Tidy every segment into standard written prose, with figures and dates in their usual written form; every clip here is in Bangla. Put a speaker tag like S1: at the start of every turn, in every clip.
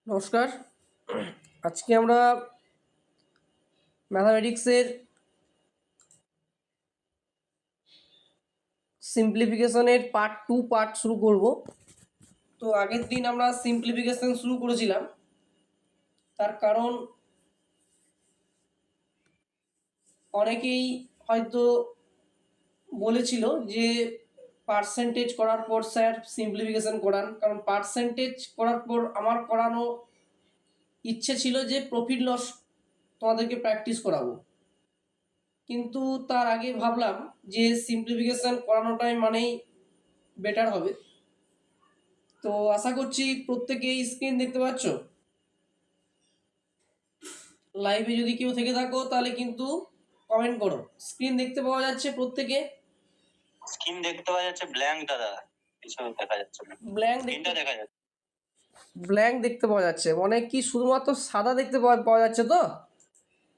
S1: নমস্কার। আজকে আমরা ম্যাথামেটিক্সের সিম্পলিফিকেশনের পার্ট শুরু করব। তো আগের দিন আমরা সিম্পলিফিকেশন শুরু করেছিলাম, তার কারণ অনেকেই হয়তো বলেছিল যে পার্সেন্টেজ করার পর স্যার সিম্পলিফিকেশন করান, কারণ পার্সেন্টেজ করার পর আমার করানো ইচ্ছে ছিল যে প্রফিট লস তোমাদেরকে প্র্যাকটিস করাবো, কিন্তু তার আগে ভাবলাম যে সিম্পলিফিকেশন করানোটাই মানেই বেটার হবে। তো আশা করছি প্রত্যেকেই স্ক্রিন দেখতে পাচ্ছ। লাইভে যদি কেউ থেকে থাকো তাহলে কিন্তু কমেন্ট করো। স্ক্রিন দেখতে পাওয়া যাচ্ছে প্রত্যেকে?
S2: স্ক্রিন দেখতে পাওয়া যাচ্ছে, ব্ল্যাঙ্ক দাদা, কিছু দেখা যাচ্ছে না।
S1: ব্ল্যাঙ্ক
S2: দেখা যাচ্ছে,
S1: ব্ল্যাঙ্ক দেখতে পাওয়া যাচ্ছে, মানে কি শুধুমাত্র সাদা দেখতে পাওয়া যাচ্ছে তো?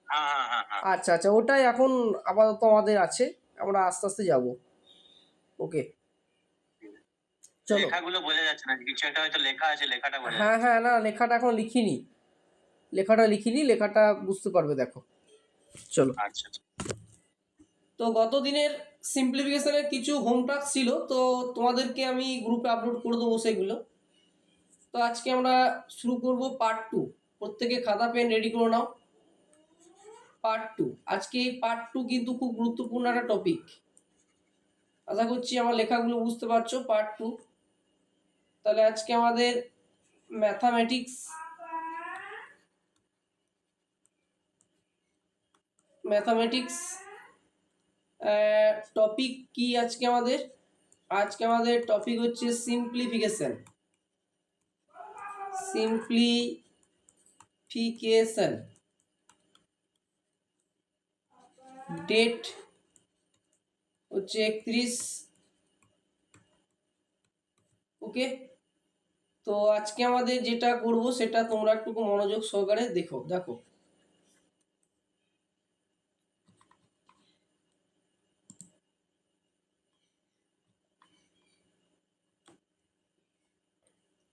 S2: হ্যাঁ হ্যাঁ হ্যাঁ হ্যাঁ।
S1: আচ্ছা আচ্ছা, ওটাই এখন আপাতত আমাদের আছে, আমরা আস্তে আস্তে যাব। ওকে চলো।
S2: লেখাগুলো বোঝা যাচ্ছে না, কিছু একটা হয়তো লেখা আছে, লেখাটা বোঝা
S1: হ্যাঁ
S2: যাচ্ছে।
S1: হ্যাঁ, না লেখাটা এখন লিখিনি, লেখাটা বুঝতে পারবে, দেখো। চলো।
S2: আচ্ছা আচ্ছা।
S1: তো গত দিনের সিম্পলিফিকেশনের কিছু হোম টাস্ক ছিল, তো তোমাদেরকে আমি গ্রুপে আপলোড করে দেবো সেগুলো। তো আজকে আমরা শুরু করব পার্ট 2। প্রত্যেকে খাতা পেন রেডি করে নাও। পার্ট 2, আজকে এই পার্ট 2 কিন্তু খুব গুরুত্বপূর্ণ একটা টপিক। আশা করছি আমার লেখাগুলো বুঝতে পারছো। পার্ট 2, তাহলে আজকে আমাদের ম্যাথামেটিক্স ম্যাথামেটিক্স টপিক কি আজকে আমাদের টপিক হচ্ছে সিম্পলিফিকেশন। ডেট হচ্ছে 31। ওকে, তো আজকে আমাদের যেটা করব সেটা তোমরা একটু মনোযোগ সহকারে দেখো।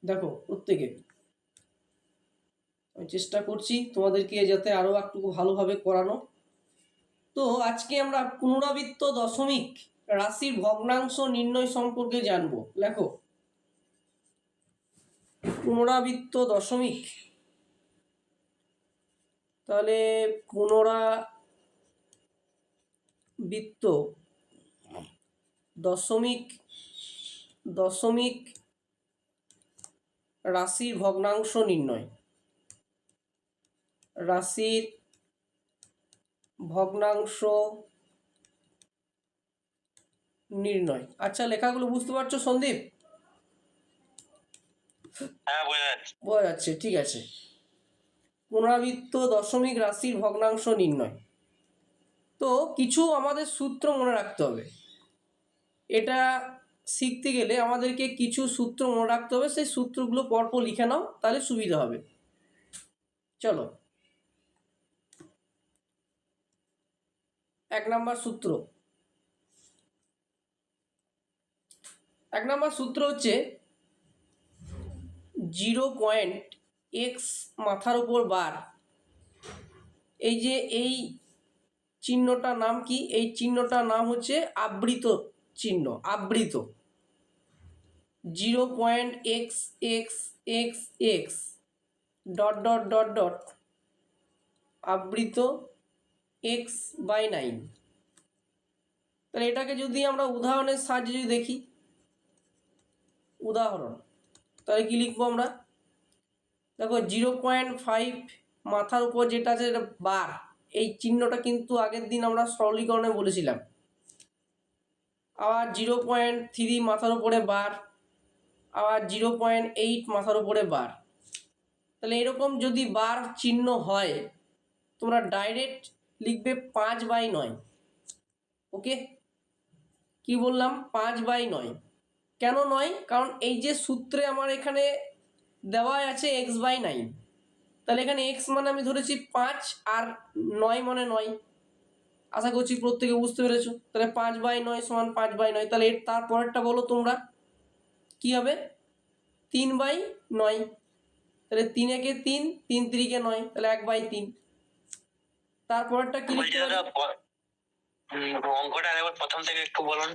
S1: দেখো প্রত্যেকে, আমি চেষ্টা করছি তোমাদেরকে যাতে আরো একটু ভালোভাবে করানো। তো আজকে আমরা পুনরাবৃত্ত দশমিক রাশির ভগ্নাংশ নির্ণয় সম্পর্কে জানবো। লেখো, পুনরাবৃত্ত দশমিক। তাহলে পুনরাবৃত্ত দশমিক রাশির ভগ্নাংশ নির্ণয়। আচ্ছা, লেখাগুলো বুঝতে পারছো সন্দীপ?
S2: হ্যাঁ বোঝা যাচ্ছে।
S1: বোঝা যাচ্ছে, ঠিক আছে। পুনরাবৃত্ত দশমিক রাশির ভগ্নাংশ নির্ণয়। তো কিছু আমাদের সূত্র মনে রাখতে হবে। এটা শিখতে গেলে আমাদেরকে কিছু সূত্র মনে রাখতে হবে, সেই সূত্রগুলো পরপর লিখে নাও, তাহলে সুবিধা হবে। চলো, 1 নম্বর সূত্র। 1 নম্বর সূত্র হচ্ছে 0.x মাথার উপর বার। এই যে এই চিহ্নটার নাম কি? এই চিহ্নটার নাম হচ্ছে আবৃত চিহ্ন। আবৃত 0.xxxx dot dot dot dot আবৃত x/9। তাহলে এটাকে যদি আমরা উদাহরণের সাহায্যে যদি দেখি, উদাহরণ, তাহলে কি লিখবো আমরা? দেখো 0.5 মাথার উপর যেটা আছে এটা বার। এই চিহ্নটা কিন্তু আগের দিন আমরা সরলীকরণে বলেছিলাম। আবার 0.3 মাথার উপরে বার, আবার 0.8 মাথার উপরে বার। তাহলে এরকম যদি বার চিহ্ন হয়, তোমরা ডাইরেক্ট লিখবে 5/9। ওকে, কি বললাম? 5/9। কেন নয়? কারণ এই যে সূত্রে আমার এখানে দেওয়া আছে x/9, তাহলে এখানে x মানে আমি ধরেছি 5 আর 9 মানে 9। আশা করছি প্রত্যেকে বুঝতে পেরেছো। তাহলে 5/9 সমান 5/9। তাহলে এর তারপরেরটা বলো তোমরা, কি হবে? 3/9। তাহলে 3 একে 3, 3 3 9, তাহলে 1/3। তারপরটা কি
S2: বলছি
S1: লিখতে
S2: দাদা
S1: পারি?
S2: অঙ্কটা আরেকবার প্রথম থেকে একটু বলুন।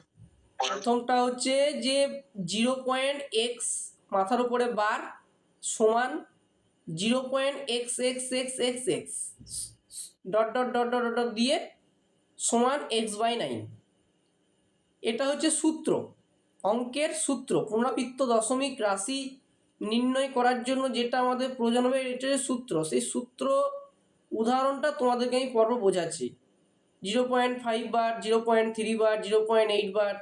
S1: প্রথমটা হচ্ছে যে 0.x মাথার উপরে বার সমান 0.xxxxx dot dot dot dot dot দিয়ে সমান x/9। এটা হচ্ছে সূত্র, অঙ্কের সূত্র। পুনরাবৃত্ত দশমিক রাশি নির্ণয় করার জন্য যেটা আমাদের প্রয়োজন হবে, এটা হচ্ছে সূত্র। সেই সূত্র উদাহরণটা তোমাদেরকে আমি পর্ব বোঝাচ্ছি। 0.5 বার, 0.3 বার, 0.8 বার,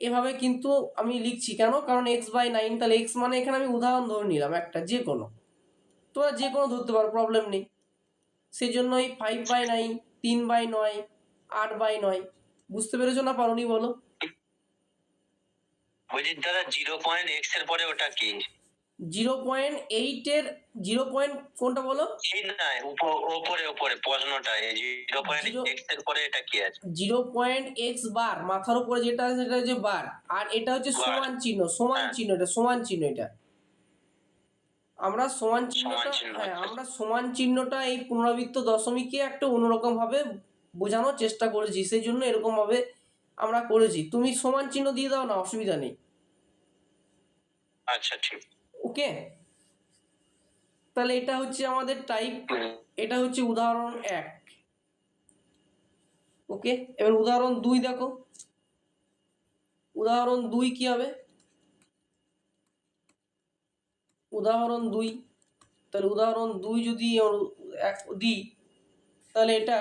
S1: এভাবে কিন্তু আমি লিখছি। কেন? কারণ x/9, তাহলে x মানে এখানে আমি উদাহরণ ধরে নিলাম একটা, যে কোনো, তোমরা যে কোনো ধরতে পারো, প্রবলেম নেই। সেই জন্য এই 5/9, 3/9, 8/9। বুঝতে পেরেছো না পারোনি বলো?
S2: বলছি দাদা 0.x এর পরে ওটা কি?
S1: 0.8 এর 0 পয়েন্ট কোনটা বলো?
S2: এই না, ওপরে ওপরে প্রশ্নটা, এই 0.x এর পরে এটা কি আছে?
S1: 0.x বার মাথার উপরে যেটা আছে সেটা হচ্ছে বার, আর এটা হচ্ছে
S2: বার।
S1: সমান চিহ্ন, সমান
S2: হ্যাঁ।
S1: চিহ্ন, এটা সমান চিহ্ন। এটা আমরা সমান চিহ্নটা,
S2: চিহ্ন,
S1: হ্যাঁ,
S2: আচ্ছা।
S1: আমরা সমান চিহ্নটা এই পুনরাবৃত্ত দশমিকে একটা অন্যরকম ভাবে বোঝানোর চেষ্টা করেছি, সেই জন্য এরকম ভাবে আমরা করেছি। তুমি সমান চিহ্ন দিয়ে দাও না, অসুবিধা নেই।
S2: আচ্ছা ঠিক।
S1: ওকে, তাহলে এটা হচ্ছে আমাদের টাইপ, এটা হচ্ছে উদাহরণ 1। ওকে, এবার উদাহরণ 2 দেখো। উদাহরণ 2 কি হবে? উদাহরণ 2, তাহলে উদাহরণ 2 যদি দিই, তাহলে এটা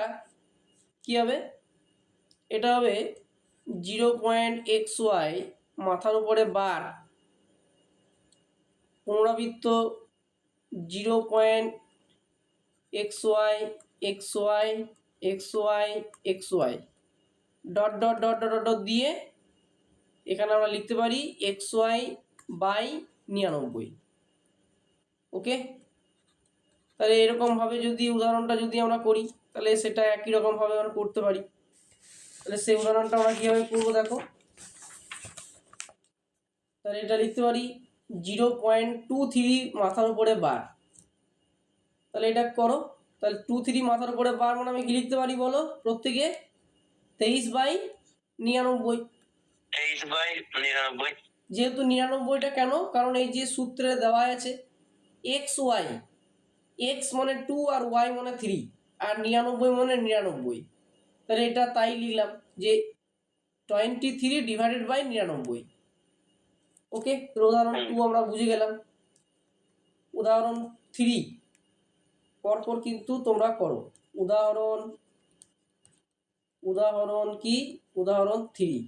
S1: কি হবে? এটা হবে 0.xy মাথার উপরে বার পুনরাবৃত্ত 0.xy xy xy xy dot dot dot dot dot দিয়ে এখানে আমরা লিখতে পারি xy/99। ওকে, তাহলে এরকমভাবে যদি উদাহরণটা যদি আমরা করি, তাহলে সেটা একই রকমভাবে আমরা করতে পারি। তাহলে সেই উদাহরণটা আমরা কীভাবে করবো দেখো। তাহলে এটা লিখতে পারি 0.23 মাথার উপরে বার। তাহলে এটা করো। তাহলে 23 মাথার উপরে বার মানে আমি কি লিখতে পারি বলো প্রত্যেকে? 23/99।
S2: 23/99।
S1: যেহেতু 99টা কেন? কারণ এই যে সূত্রে দেওয়া আছে xy, x মানে 2 আর y মানে 3 আর 99 মানে 99, তাহলে এটা তাই লিখলাম যে 23/99। ওকে, উদাহরণ 2 আমরা বুঝে গেলাম। উদাহরণ 3 পরপর কিন্তু তোমরা করো। উদাহরণ কি? উদাহরণ 3।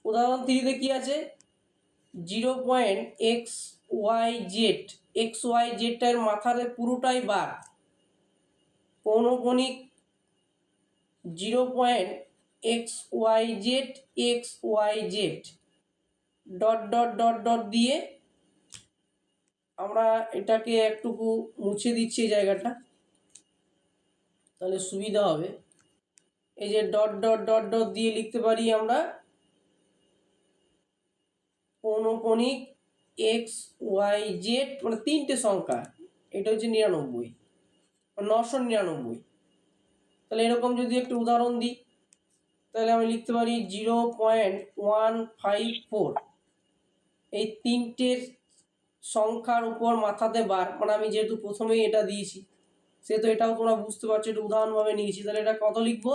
S1: উদাহরণ 3 কি আছে? 0.xyz, xyz এর মাথার পুরোটাই বার পৌনঃপুনিক 0.xyz xyz dot dot dot dot দিয়ে আমরা এটাকে একটুকু মুছে দিচ্ছি এই জায়গাটা, তাহলে সুবিধা হবে। এই যে ডট ডট ডট ডট দিয়ে লিখতে পারি আমরা পৌনঃপুনিক xyz, মানে 3টে সংখ্যা, এটা হচ্ছে 99, 999। তাহলে এরকম যদি একটু উদাহরণ দিই, তাহলে আমি লিখতে পারি 0.154। এই 3টে সংখ্যার উপর মাথাতে বার, মানে আমি যেহেতু প্রথমেই এটা দিয়েছি সেহেতু এটাও তোমরা বুঝতে পারছো, এটা উদাহরণভাবে নিয়েছি। তাহলে এটা কত লিখবো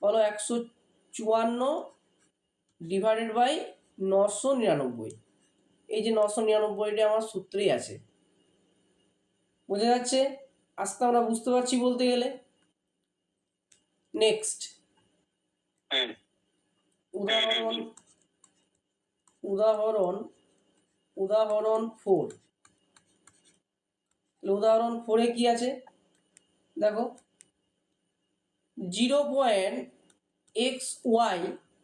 S1: বলো? 154/999। এই যে 999টা আমার সূত্রেই আছে। বোঝা যাচ্ছে? আজকে আমরা বুঝতে পারছি বলতে গেলে। নেক্সট উদাহরণ উদাহরণ উদাহরণ 4। উদাহরণ 4-এ কি আছে দেখো? 0.xy,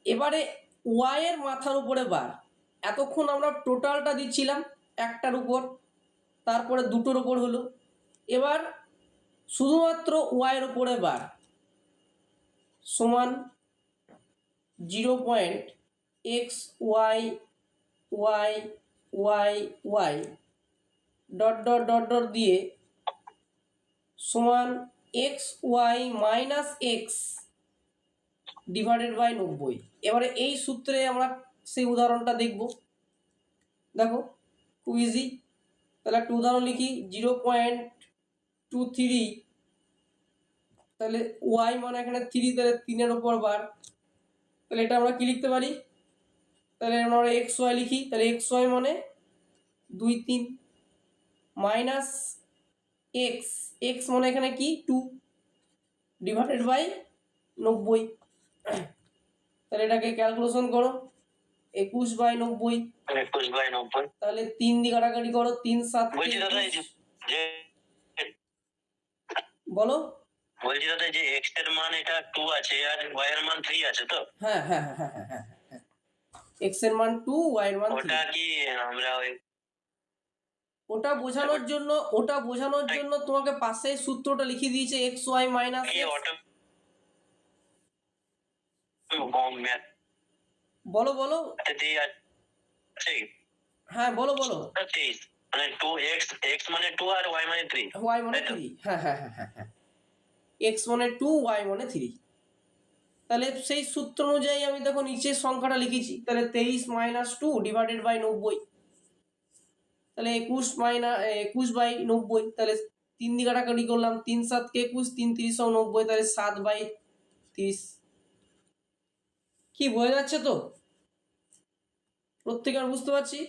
S1: এবারে y এর মাথার উপরে বার। এতক্ষণ আমরা টোটালটা দিচ্ছিলাম একটার উপর, তারপরে দুটোর উপর হলো, এবার শুধুমাত্র y এর উপরে বার সমান 0.xy y Y Y dot dot dot dot দিয়ে সমান X Y minus X divided by 90। এবারে এই সূত্রে আমরা সেই উদাহরণটা দেখব। দেখো খুব ইজি। তাহলে একটা উদাহরণ লিখি 0.23, তাহলে ওয়াই মানে এখানে 3, তাহলে 3-এর ওপর বার। তাহলে এটা আমরা কি লিখতে পারি, তাহলে আমরা এক্স ওয়াই লিখি। তাহলে এক্স ওয়াই মানে 2, 3 মাইনাস এক্স, এক্স মানে এখানে কি 2 ডিভাইডেড বাই 90। তাহলে এটাকে ক্যালকুলেশন করো, 21/90।
S2: 21/90।
S1: তাহলে 3 দিয়ে কাটাকাটি করো, 3 7
S2: বলছি দাদা এই যে
S1: বলো।
S2: বলছি দাদা যে এক্স এর মান এটা 2 আছে আর ওয়াই এর মান 3 আছে তো?
S1: হ্যাঁ হ্যাঁ হ্যাঁ হ্যাঁ হ্যাঁ হ্যাঁ, এক্স এর মান 2, ওয়াই এর মান 3।
S2: ওটা কি আমরা ওই
S1: ওটা বোঝানোর জন্য তোমাকে পাশে সূত্রটা লিখে দিয়েছে এক্স ওয়াই মাইনাস
S2: কি
S1: এক্স।
S2: অটো ম্যাথ
S1: বলো বলো।
S2: দিয়ে আছে
S1: হ্যাঁ বলো বলো।
S2: 23 মানে 2x, x মানে 2 আর y মানে 3।
S1: ওয়াই মানে 3, হ্যাঁ হ্যাঁ হ্যাঁ হ্যাঁ হ্যাঁ, এক্স মানে 2, ওয়াই মানে 3। তাহলে সেই সূত্র অনুযায়ী আমি দেখো নিচের সংখ্যাটা লিখেছি। তাহলে 23 মাইনাস 2 ডিভাইডেড বাই 90। তাহলে 21/90। তাহলে 3 দিয়ে কাটাকাটি করলাম, 3 7 কে 21, 3 30 90, তাহলে 7/30। কি বোঝা যাচ্ছে তো? প্রত্যেকের বুঝতে পারছি।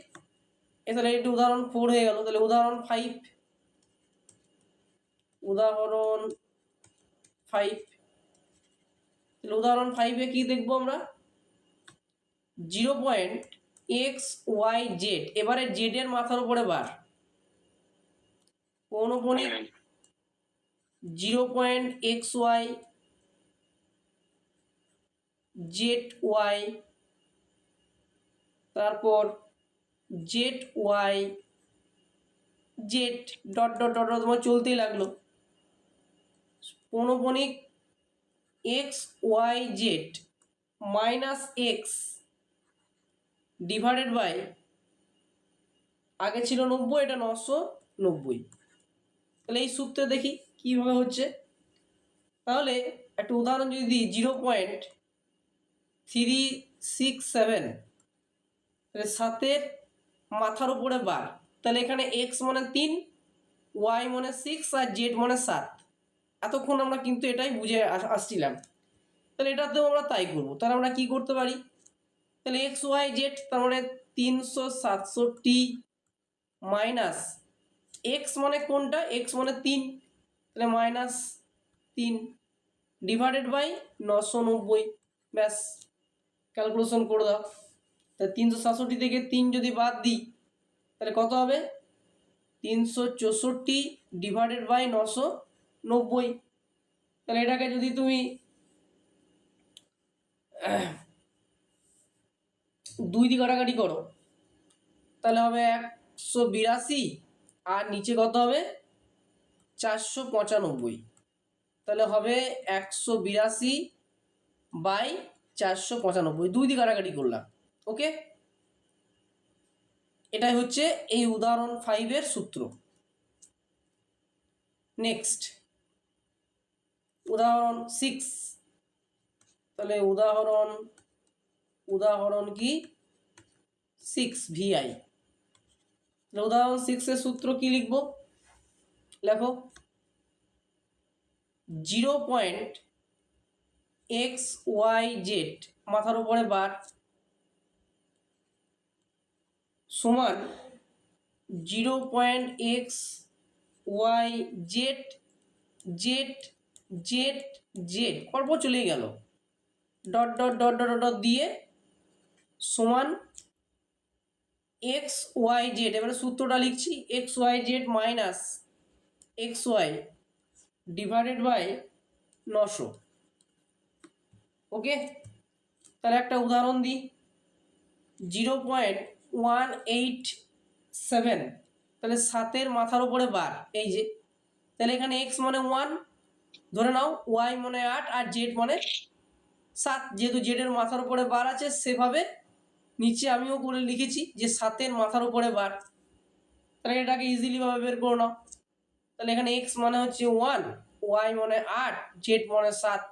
S1: তাহলে এটা উদাহরণ 4 হয়ে গেল। তাহলে উদাহরণ 5, উদাহরণ 5। তাহলে উদাহরণ 5-এ কি দেখবো আমরা, 0.xyz। এবারে জেড এর মাথার উপরে বার, পৌনঃপুনিক 0.xy zy, তারপর Z Y Z dot dot dot dot তোমার চলতেই লাগলো। পৌনঃপুনিক X Y Z minus X divided by, আগে ছিল 90, এটা 990। তাহলে এই সূত্রে দেখি কিভাবে হচ্ছে। তাহলে একটা উদাহরণ যদি দিই 0.367, তাহলে 7-এর মাথার উপরে বার। তাহলে এখানে এক্স মানে 3, ওয়াই মানে 6 আর জেড মানে 7। এতক্ষণ আমরা কিন্তু এটাই বুঝে আসছিলাম। তাহলে এটাতেও আমরা তাই করবো। তাহলে আমরা কি করতে পারি, তাহলে এক্স ওয়াই জেড তার মানে 367 মাইনাস এক্স মানে কোনটা, এক্স মানে 3, তাহলে মাইনাস 3 ডিভাইডেড বাই 990। ব্যাস, ক্যালকুলেশন করে দাও। তাহলে 367 থেকে 3 যদি বাদ দিই তাহলে কত হবে, 364 ডিভাইডেড বাই 990। তাহলে এটাকে যদি তুমি 2 দিয়ে কাটাকাটি করো তাহলে হবে 182, আর নিচে কত হবে 495। তাহলে হবে 182/495, 2 দিয়ে কাটাকাটি করলাম। ওকে, এটাই হচ্ছে এই উদাহরণ 5-এর সূত্র। নেক্সট উদাহরণ 6। তাহলে উদাহরণ কি 6 VI। উদাহরণ 6-এর সূত্র কি লিখবো, লেখো 0.xyz মাথার উপরে বার সমান 0.xyz জেড জেড জেড পরপর চলেই গেল, dot dot dot dot dot দিয়ে সমান এক্স ওয়াই জেড। এবারে সূত্রটা লিখছি, X Y Z minus X Y divided by 900। Okay, তাহলে একটা উদাহরণ দিই 0.187, তাহলে 7-এর মাথার উপরে বার, এই যে। তাহলে এখানে এক্স মানে 1 ধরে নাও, ওয়াই মানে 8 আর জেড মানে 7। যেহেতু জেডের মাথার উপরে বার আছে সেভাবে নিচে আমিও করে লিখেছি যে 7-এর মাথার উপরে বার, তাহলে এটাকে ইজিলি ভাবে বের করে নাও। তাহলে এখানে এক্স মানে হচ্ছে 1, ওয়াই মানে 8, জেড মানে 7,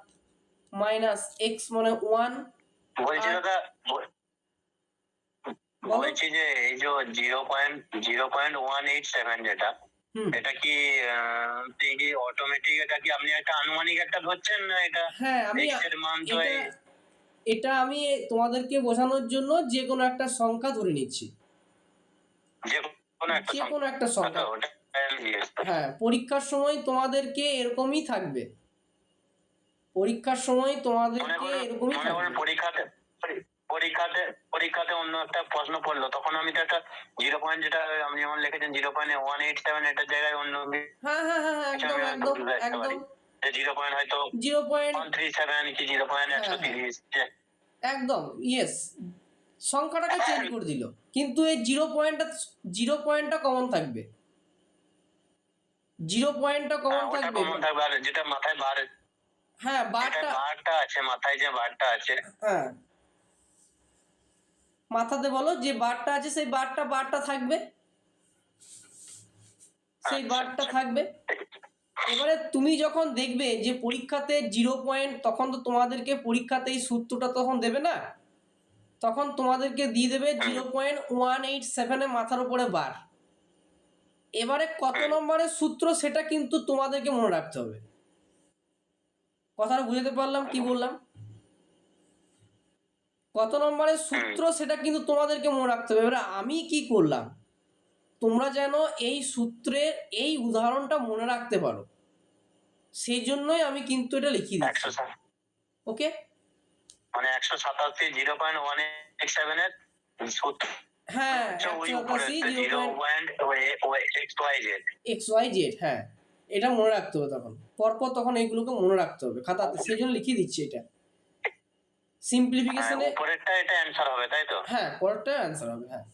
S1: মাইনাস এক্স মানে 1।
S2: বলছি দাদা, বলছি যে এই যে 0.0.187 যেটা, এটা কি অটোমেটিক, এটা কি আপনি একটা আনুমানিক একটা ধরছেন না এটা?
S1: হ্যাঁ, আমি
S2: এর মান তো
S1: এটা আমি তোমাদেরকে বোঝানোর জন্য যে কোনো একটা সংখ্যা ধরে নিচ্ছি, যে কোনো একটা সংখ্যা। হ্যাঁ, পরীক্ষার সময় তোমাদেরকে এরকমই থাকবে, পরীক্ষার সময় তোমাদেরকে এরকমই থাকবে।
S2: পরীক্ষাতে অন্য একটা প্রশ্ন পড়লো, তখন আমি তো একটা 0 পয়েন্ট, যেটা আপনি যেমন লিখেছেন 0.187, এটার জায়গায় অন্য
S1: হ্যাঁ হ্যাঁ হ্যাঁ একদম একদম একদম
S2: 0 পয়েন্ট হয়তো 0.137 কি 0.130।
S1: একদম ইয়েস, সংখ্যাটাকে চেঞ্জ করে দিল, কিন্তু এই 0 পয়েন্টটা কমন থাকবে, 0 পয়েন্টটা কমন থাকবে।
S2: আর যেটা মাথায় বার,
S1: হ্যাঁ বারটা
S2: আছে মাথায়, যে বারটা আছে,
S1: হ্যাঁ মাথাতে বলো যে বারটা আছে, সেই বারটা থাকবে, সেই বারটা থাকবে। এবারে তুমি যখন দেখবে যে পরীক্ষাতে 0 পয়েন্ট, তখন তো তোমাদেরকে পরীক্ষাতে এই সূত্রটা তখন দেবে না, তখন তোমাদেরকে দিয়ে দেবে 0.187 মাথার উপরে বার। এবারে কত নম্বরের সূত্র সেটা কিন্তু তোমাদেরকে মনে রাখতে হবে। কথাটা বুঝতে পারলাম কি বললাম? কত নম্বরের সূত্র সেটা কিন্তু তোমাদেরকে মনে রাখতে হবে। এবারে আমি কি করলাম, তোমরা যেন এই সূত্রের এই উদাহরণটা মনে রাখতে পারো, সেই জন্যই আমি কিন্তু এটা লিখে দিচ্ছি। ওকে, মানে
S2: 187 0.187 এর সূত্র।
S1: হ্যাঁ 187 XYZ, হ্যাঁ এটা মনে রাখতে হবে, তখন পরপর তখন এইগুলোকে মনে রাখতে হবে খাতাতে, সেই জন্য লিখে দিচ্ছি এটা সিম্পলিফিকেশনে।
S2: পরেরটা এটা অ্যানসার হবে, তাই তো? হ্যাঁ,
S1: পরেরটা অ্যানসার হবে। হ্যাঁ,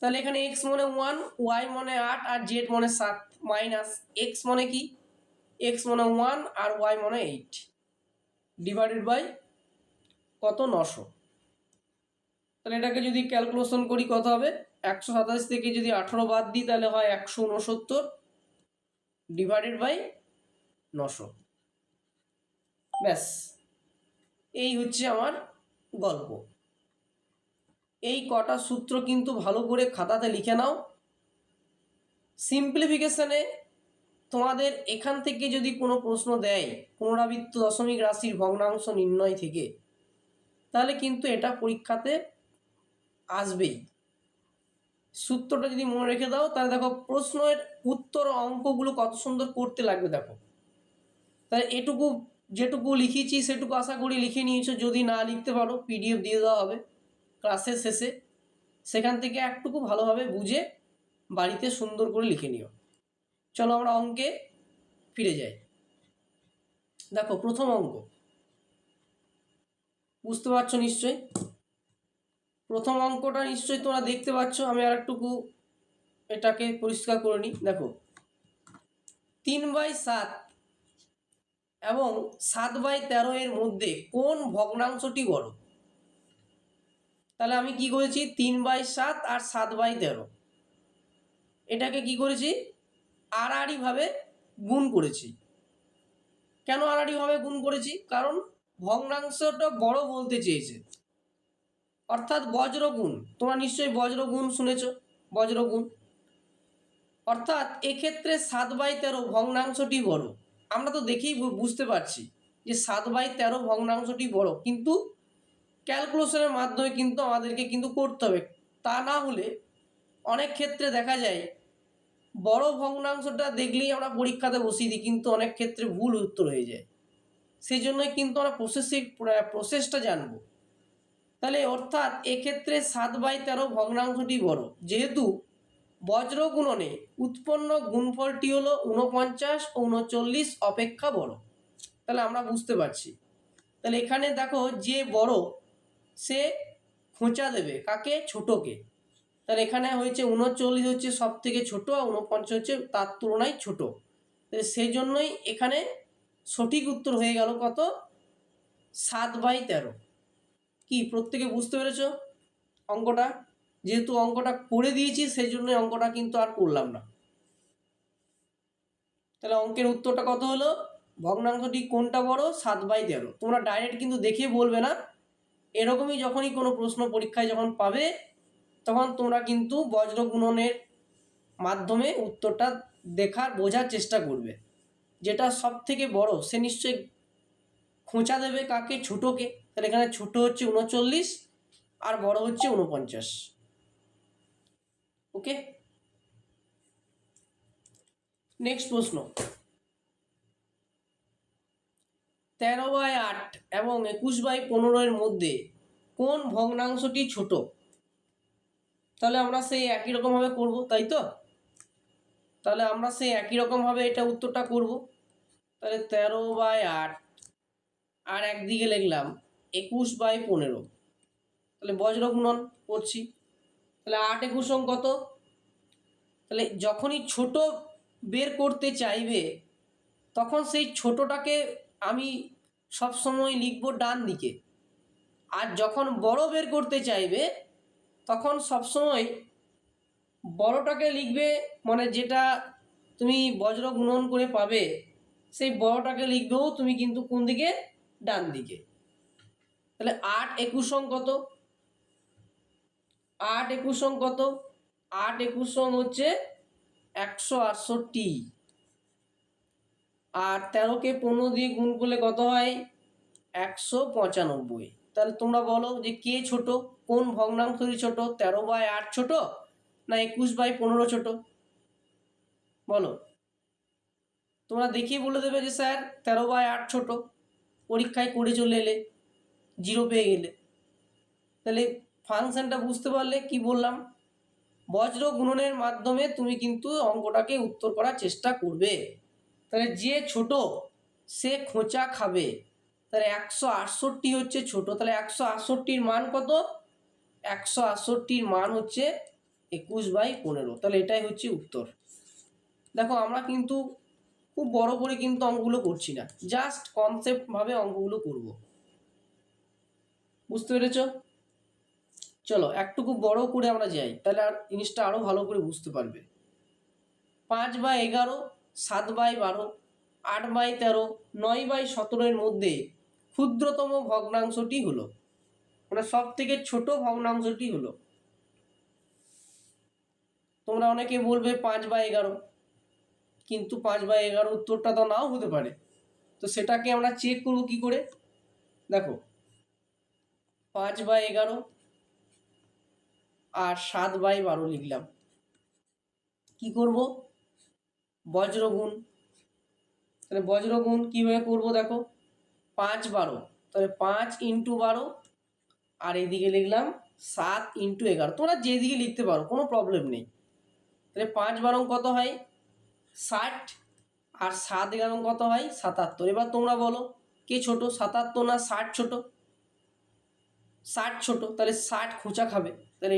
S1: তাহলে এখানে x মানে 1, y মানে 8 আর z মানে 7, মাইনাস x মানে কি, x মানে 1 আর y মানে 8, ডিভাইডেড বাই কত, 900। তাহলে এটাকে যদি ক্যালকুলেশন করি কত হবে, 127 থেকে যদি 18 বাদ দিই তাহলে হয় 169 ডিভাইডেড বাই 900। ব্যাস, এই হচ্ছে আমার গল্প। এই কটা সূত্র কিন্তু ভালো করে খাতাতে লিখে নাও। সিম্পলিফিকেশনে তোমাদের এখান থেকে যদি কোনো প্রশ্ন দেয় পুনরাবৃত্ত দশমিক রাশির ভগ্নাংশ নির্ণয় থেকে, তাহলে কিন্তু এটা পরীক্ষাতে আসবেই। সূত্রটা যদি মনে রেখে দাও তাহলে দেখো প্রশ্নের উত্তর অঙ্কগুলো কত সুন্দর করতে লাগবে। দেখো তাহলে এটুকু যেটুকু লিখেছি সেটুকু আশা করি লিখে নিয়েছো, যদি না লিখতে পারো PDF দিয়ে দেওয়া হবে ক্লাসের শেষে, সেখান থেকে একটুকু ভালোভাবে বুঝে বাড়িতে সুন্দর করে লিখে নিও। চলো আমরা অঙ্কে ফিরে যাই। দেখো প্রথম অঙ্ক বুঝতে পারছো নিশ্চয়ই, প্রথম অঙ্কটা নিশ্চয়ই তোমরা দেখতে পাচ্ছ। আমি আর একটুকু এটাকে পরিষ্কার করে নিই। দেখো 3/7 এবং 7/13 এর মধ্যে কোন ভগ্নাংশটি বড়? তাহলে আমি কি করেছি, 3/7 আর 7/13 এটাকে কি করেছি, আড়াআড়িভাবে গুণ করেছি। কেন আড়াআড়িভাবে গুণ করেছি? কারণ ভগ্নাংশটা বড় বলতে চেয়েছে, অর্থাৎ বজ্রগুণ। তোমরা নিশ্চয়ই বজ্রগুণ শুনেছ, বজ্রগুণ, অর্থাৎ এক্ষেত্রে 7/13 ভগ্নাংশটি বড়। আমরা তো দেখেই বুঝতে পারছি যে 7/13 ভগ্নাংশটি বড়, কিন্তু ক্যালকুলেশনের মাধ্যমে কিন্তু আমাদেরকে কিন্তু করতে হবে। তা না হলে অনেক ক্ষেত্রে দেখা যায় বড় ভগ্নাংশটা দেখলেই আমরা পরীক্ষাতে বসিয়ে দিই, কিন্তু অনেক ক্ষেত্রে ভুল উত্তর হয়ে যায়। সেই জন্যই কিন্তু আমরা প্রসেসটা জানবো। তাহলে অর্থাৎ এক্ষেত্রে 7/13 ভগ্নাংশটি বড়, যেহেতু বজ্র গুণনে উৎপন্ন গুণফলটি হলো 49 ও 39 অপেক্ষা বড়। তাহলে আমরা বুঝতে পারছি। তাহলে এখানে দেখো যে বড় সে খোঁচা দেবে কাকে, ছোটকে। তাহলে এখানে হয়েছে 39 হচ্ছে সব থেকে ছোট, আর 49 হচ্ছে তার তুলনায় ছোট। সেই জন্যই এখানে সঠিক উত্তর হয়ে গেল কত, 7/13। কি প্রত্যেকে বুঝতে পেরেছো অঙ্কটা? যেহেতু অঙ্কটা করে দিয়েছি সেই জন্য অঙ্কটা কিন্তু আর করলাম না। তাহলে অঙ্কের উত্তরটা কত হলো? ভগ্নাংশটি কোনটা বড়? 7/13। তোমরা ডাইরেক্ট কিন্তু দেখে বলবে না, এরকমই যখনই কোনো প্রশ্ন পরীক্ষায় যখন পাবে তখন তোমরা কিন্তু বজ্র গুণনের মাধ্যমে উত্তরটা দেখার বোঝার চেষ্টা করবে। যেটা সব থেকে বড় সে নিশ্চয়ই খোঁচা দেবে কাকে? ছোটকে। তাহলে এখানে ছোট হচ্ছে 39 আর বড় হচ্ছে 49। ওকে, নেক্সট প্রশ্ন। 13/8 এবং 21/15 মধ্যে কোন ভগ্নাংশটি ছোট? তাহলে আমরা সেই একই রকমভাবে করব, তাই তো? তাহলে আমরা সেই একই রকমভাবে এটা উত্তরটা করব। তাহলে 13/8 আর একদিকে লিখলাম 21/15। তাহলে বজ্র গুণন করছি। তাহলে 8 21 কত? তাহলে যখনই ছোট বের করতে চাইবে তখন সেই ছোটটাকে আমি সবসময় লিখব ডান দিকে, আর যখন বড় বের করতে চাইবে তখন সবসময় বড়টাকে লিখবে, মানে যেটা তুমি বজ্র গুণন করে পাবে সেই বড়টাকে লিখবেও তুমি কিন্তু কোন দিকে? ডান দিকে। তাহলে 8 21 কত? 8 21 কত? 8 21 হচ্ছে 168, আর 13কে 15 দিয়ে গুণ করলে কত হয়? 195। তাহলে তোমরা বলো যে কে ছোট, কোন ভগ্নাংশটি ছোট? 13/8 ছোট না 21/15 ছোট? বলো। তোমরা দেখিয়ে বলে দেবে যে স্যার 13/8 ছোট, পরীক্ষায় করে চলে এলে 0 পেয়ে গেলে। তাহলে ফাংশনটা বুঝতে পারলে কি বললাম? বজ্র গুণনের মাধ্যমে তুমি কিন্তু অঙ্কটাকে উত্তর করার চেষ্টা করবে। তাহলে যে ছোট সে খোঁচা খাবে। তাহলে 168 হচ্ছে ছোট, তাহলে 168-র মান কত? 168-র মান হচ্ছে 21/15। তাহলে এটাই হচ্ছে উত্তর। দেখো আমরা কিন্তু খুব বড় করে কিন্তু অঙ্কগুলো করছি না, জাস্ট কনসেপ্ট ভাবে অঙ্কগুলো করব। বুঝতে পেরেছ? চলো একটুকু বড় করে আমরা যাই, তাহলে আর জিনিসটা আরো ভালো করে বুঝতে পারবে। 5/11, 7/12, 8/13, 9/17 মধ্যে ক্ষুদ্রতম ভগ্নাংশটি হলো, মানে সব থেকে ছোট ভগ্নাংশটি হলো। তোমরা অনেকে বলবে 5/11, কিন্তু 5/11 উত্তরটা তো নাও হতে পারে। তো সেটাকে আমরা চেক করবো কি করে? দেখো 5/11 আর 7/12 লিখলাম, কি করব? বজ্রগুণ। তাহলে বজ্রগুণ কিভাবে করব? দেখো 5/12, তাহলে 5 × 12, আর এদিকে লিখলাম 7 × 11। তোমরা যেদিকে লিখতে পারো, কোনো প্রবলেম নেই। তাহলে 5/12 কত হয়? 60, আর 7/11 কত হয়? 77। এবার তোমরা বলো কে ছোট, 77 না 60 ছোট? 60 ছোট, তাহলে 60 খোঁচা খাবে। তাহলে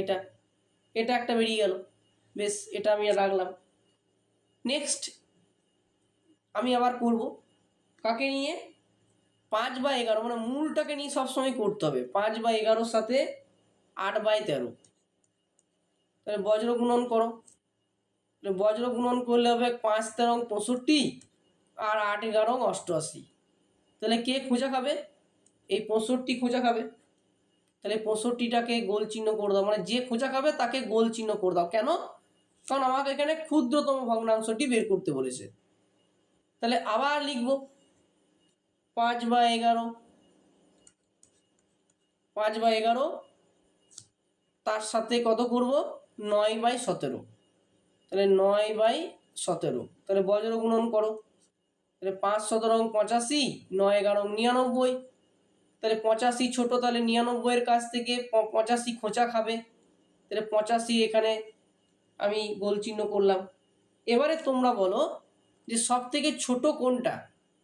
S1: এটা একটা বেরিয়ে গেল। বেশ, এটা আমি রাখলাম। নেক্সট আমি আবার করব কাকে নিয়ে? 5/11, মানে মূলটাকে নিয়ে সবসময় করতে হবে। 5/11 সাথে 8/13, তাহলে বজ্র গুণন করো। তাহলে বজ্র গুণন করলে হবে 5 13 65 আর 8 11 88। তাহলে কে খোঁজা খাবে? এই 65 খোঁজা খাবে। তাহলে 65টাকে গোল চিহ্ন করে দাও, মানে যে খোঁজা খাবে তাকে গোল চিহ্ন করে দাও। কেন? কারণ আমাকে এখানে ক্ষুদ্রতম ভগ্নাংশটি বের করতে বলেছে। তাহলে আবার লিখব 5/11, 5/11 তার সাথে কত করব? 9/17। তাহলে 9/17, তাহলে বজ্র গুণন করো। তাহলে 5 17 85, 9 11 99। তাহলে 85 ছোট, তাহলে 99 এর কাছ থেকে 85 খোঁচা খাবে। তাহলে 85 এখানে আমি গোল চিহ্ন করলাম। এবারে তোমরা বলো যে সব থেকে ছোট কোনটা?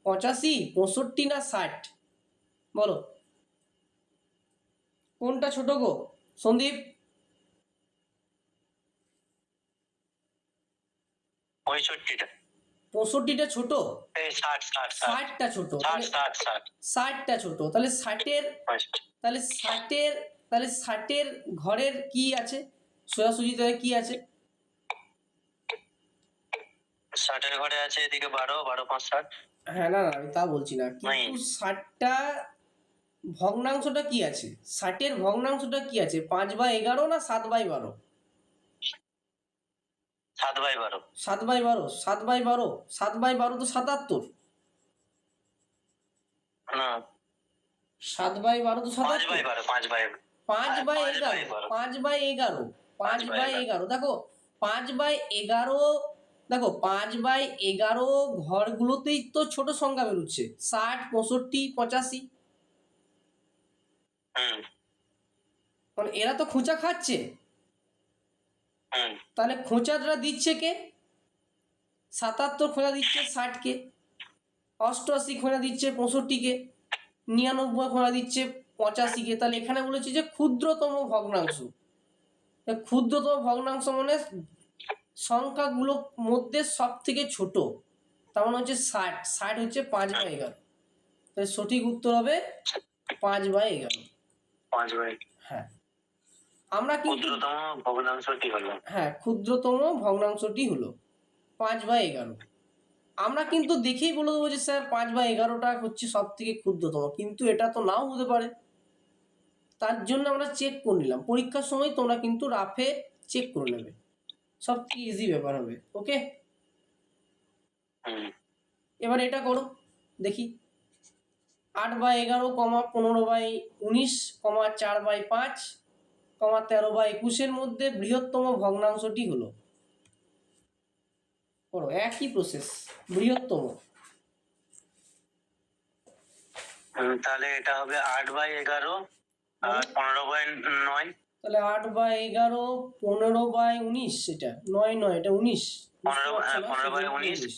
S1: 85, 65 না 60? বলো কোনটা ছোট গো সন্দীপ?
S2: 65টা।
S1: 65টা ছোট,
S2: এই 60 60 60
S1: 60টা ছোট,
S2: 60 60
S1: 60টা ছোট, তাহলে 60-এর, তাহলে 60-এর, তাহলে 60-এর ঘরের কি আছে সোজাসুজি, তাহলে কি আছে?
S2: 60 এর ঘরে আছে এদিকে 12 12 5 60।
S1: হ্যাঁ, না না আমি তা বলছি না, কিন্তু 60টা ভগ্নাংশটা কি আছে? 60-এর ভগ্নাংশটা কি আছে? 5/11 না 7/12?
S2: 7/12।
S1: 7/12, 7/12, 7/12 তো 77।
S2: না,
S1: 7/12 তো 77।
S2: 5/12 5/12
S1: 5/11, 5/11, 5/11, দেখো 5/11, দেখো 5/11 ঘরগুলোতেই তো ছোট সংখ্যা বেরোচ্ছে, 60, 65, 85।
S2: হুম
S1: মানে এরা তো খোঁচা খাচ্ছে,
S2: হুম
S1: তাহলে খোঁচাটা দিচ্ছে কে? 77 খোঁচা দিচ্ছে 60-কে, 88 খোঁচা দিচ্ছে 65-কে, 99 খোঁচা দিচ্ছে 85-কে। তাহলে এখানে বলেছে যে ক্ষুদ্রতম ভগ্নাংশ। ক্ষুদ্রতম ভগ্নাংশ মানে সংখ্যাগুলোর মধ্যে সব থেকে ছোট, তার মানে হচ্ছে 60। 60 হচ্ছে 5/11, তাই সঠিক উত্তর হবে 5/11।
S2: 5/11।
S1: হ্যাঁ, আমরা কিন্তু
S2: ক্ষুদ্রতম ভগ্নাংশটি হলো,
S1: হ্যাঁ, ক্ষুদ্রতম ভগ্নাংশটি হলো 5/11। আমরা কিন্তু দেখেই বলে দেবো যে স্যার 5/11টা হচ্ছে সব থেকে ক্ষুদ্রতম, কিন্তু এটা তো নাও হতে পারে। তার জন্য আমরা চেক করে নিলাম, পরীক্ষার সময় তোমরা কিন্তু রাফে চেক করে নেবে, সব থেকে ইজি ব্যাপার হবে। ওকে, এবার এটা করো দেখি। 8/11, 15/19, 4/5, 13/21 মধ্যে বৃহত্তম ভগ্নাংশটি হলো, করো একই প্রসেস, বৃহত্তম।
S2: তাহলে এটা হবে 8/11 আর 15/9।
S1: তাহলে 8/11, 15/19, এটা 9 নয়, এটা 19,
S2: 15/19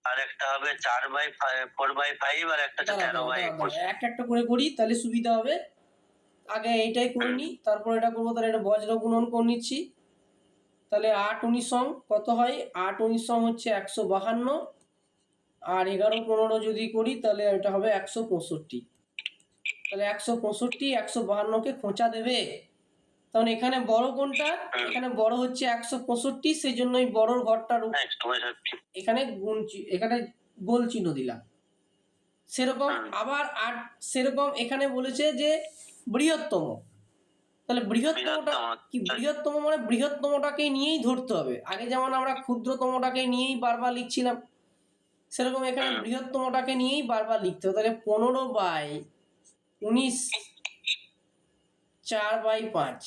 S2: আর একটা হবে 4/4/5 আর একটা 13/21।
S1: এক একটা করে করি তাহলে সুবিধা হবে। আগে এইটাই করে নিই, তারপর এটা করবো। তাহলে এটা বজ্র গুণন করে নিচ্ছি। তাহলে 8×19 কত হয়? 8×19 হচ্ছে 152, আর 11×15 যদি করি তাহলে এটা হবে 165। তাহলে 165, 152কে খোঁচা দেবে, তখন এখানে বড় কোনটা? এখানে বড় হচ্ছে 165, সেই জন্য এই বড়র ঘরটার এখানে এখানে গোল চিহ্ন দিলাম। সেরকম আবার 8, সেরকম এখানে বলেছে যে বৃহত্তম, তাহলে বৃহত্তমটা কি? বৃহত্তম মানে বৃহত্তমটাকে নিয়েই ধরতে হবে। আগে যেমন আমরা ক্ষুদ্রতমটাকে নিয়েই বারবার লিখছিলাম, সেরকম এখানে বৃহত্তমটাকে নিয়েই বারবার লিখতে হবে। তাহলে 15/19, 4/5,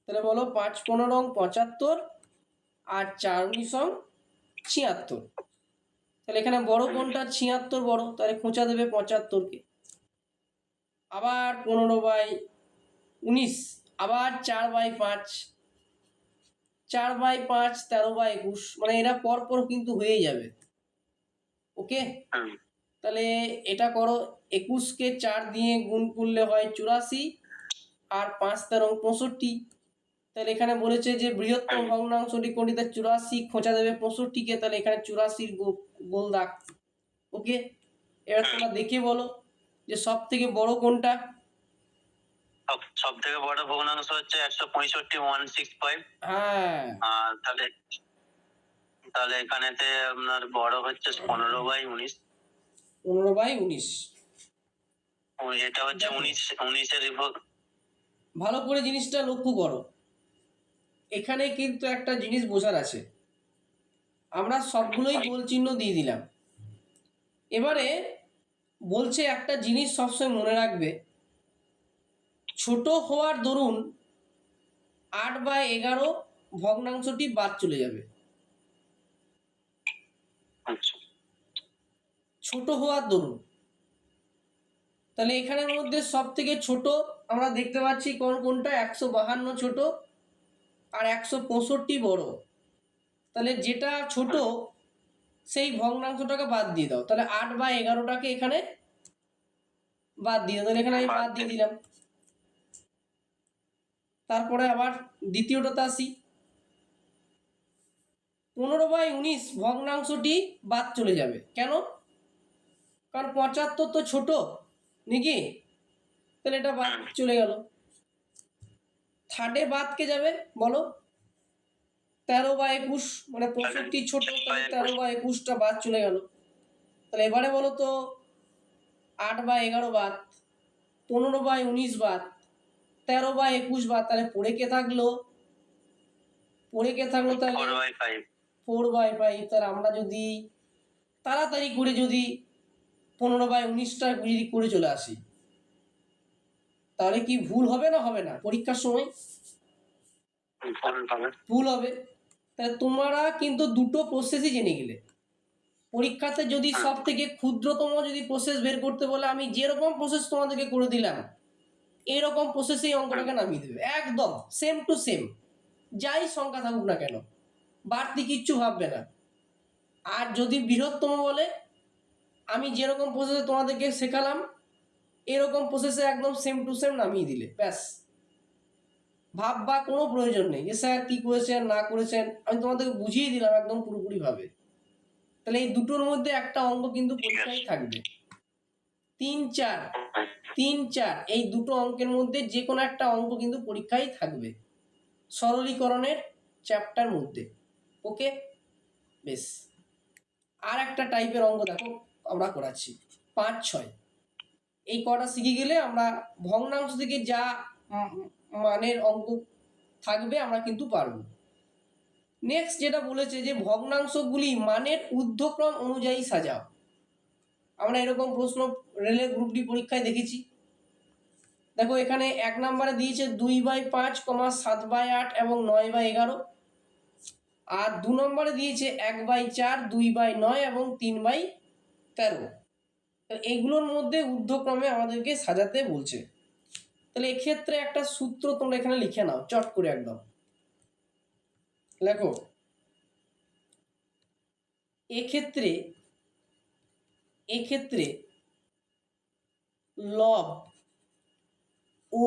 S1: তাহলে বলো 5×15 75 আর 4×19 76। তাহলে এখানে বড় কোনটা? 76 বড়, তাহলে খোঁচা দেবে 75-কে। আবার 15/19, আবার 4/5, 4/5, 13/21, মানে এরা পরপর কিন্তু হয়ে যাবে। ওকে, তাহলে এটা করো। 21-কে 4 দিয়ে গুণ করলে হয় 84, আর 5×13 65। তাহলে এখানে বলেছে যে বৃহত্তম ভগ্নাংশটি কোনটি? 84, খোঁচা দেবে 65-কে, তাহলে এখানে 84 গোল দাগ। ওকে, এবার তোমরা দেখে বলো যে সব থেকে বড় কোনটা?
S2: সব থেকে বড় ভগ্নাংশ হচ্ছে 165, 165।
S1: হ্যাঁ,
S2: আর তাহলে তাহলে এখানেতে আপনার বড় হচ্ছে 15/19।
S1: 15/19,
S2: এটা হচ্ছে 19 এর
S1: ভালো করে জিনিসটা লক্ষ্য করো। এখানে কিন্তু একটা জিনিস বোঝার আছে, আমরা সবগুলোই গোল চিহ্ন দিয়ে দিলাম। এবারে বলছে একটা জিনিস সবসময় মনে রাখবে, ছোট হওয়ার দরুন 8/11 ভগ্নাংশটি বাদ চলে যাবে। ছোট হওয়ার দরুন, তাহলে এখানের মধ্যে সব থেকে ছোট আমরা দেখতে পাচ্ছি কোনটা? 152 ছোট, আর 165 বড়। তাহলে যেটা ছোট সেই ভগ্নাংশটাকে বাদ দিয়ে দাও। তাহলে 8/11টাকে এখানে বাদ দিয়ে দাও, তাহলে এখানে আমি বাদ দিয়ে দিলাম। তারপরে আবার দ্বিতীয়টাতে আসি, 15/19 ভগ্নাংশটি বাদ চলে যাবে। কেন? কারণ 75 তো ছোট নাকি, তাহলে এটা বাদ চলে গেল। থার্ডে বাদ কে যাবে বলো? 13/21, মানে 65 ছোট, তাহলে 13/21টা বাদ চলে গেল। তাহলে এবারে বলো তো 8/11 বাদ, 15/19 বাদ, 13/21 বাদ, তাহলে পড়ে কে থাকলো? তাহলে 4/5। তাহলে আমরা যদি তাড়াতাড়ি করে যদি 15/19টা যদি করে চলে আসি, তাহলে কি ভুল হবে না হবে না? পরীক্ষার সময় ভুল হবে। তাহলে তোমরা কিন্তু দুটো প্রসেসই জেনে গেলে। পরীক্ষাতে যদি সব থেকে ক্ষুদ্রতম যদি প্রসেস বের করতে বলে, আমি যেরকম প্রসেস তোমাদেরকে করে দিলাম এইরকম প্রসেসেই অঙ্কটাকে নামিয়ে দেবে, একদম সেম টু সেম, যাই সংখ্যা থাকুক না কেন, বাড়তি কিচ্ছু ভাববে না। আর যদি বৃহত্তম বলে, আমি যেরকম প্রসেসে তোমাদেরকে শেখালাম এরকম প্রসেসে একদম সেম টু সেম নামিয়ে দিলে ব্যাস, ভাববা কোনো প্রয়োজন নেই যে স্যার কি করেছেন না করেছেন, আমি তোমাদেরকে বুঝিয়ে দিলাম একদম পুরোপুরিভাবে। তাহলে এই দুটোর মধ্যে একটা অঙ্ক কিন্তু পরীক্ষায় থাকবে। 3-4 এই দুটো অঙ্কের মধ্যে যে কোনো একটা অঙ্ক কিন্তু পরীক্ষায় থাকবে সরলীকরণের চ্যাপ্টার মধ্যে। ওকে, বেশ। আর একটা টাইপের অঙ্ক দেখো আমরা করাচ্ছি 5-6। এই কটা শিখে গেলে আমরা ভগ্নাংশ থেকে যা মানের অঙ্ক থাকবে আমরা কিন্তু পারবো। নেক্সট যেটা বলেছে যে ভগ্নাংশগুলি মানের ঊর্ধ্বক্রম অনুযায়ী সাজাও। আমরা এরকম প্রশ্ন রেলের গ্রুপ ডি পরীক্ষায় দেখেছি। দেখো এখানে 1 নম্বরে দিয়েছে 2/5, 7/8 এবং 9/11, আর 2 নম্বরে দিয়েছে 1/4, 2/9 এবং 3/13। এইগুলোর মধ্যে ঊর্ধ্বক্রমে আমাদেরকে সাজাতে বলছে। তাহলে এক্ষেত্রে একটা সূত্র তোমরা এখানে লিখে নাও চট করে একদম লেখো। এক্ষেত্রে লব ও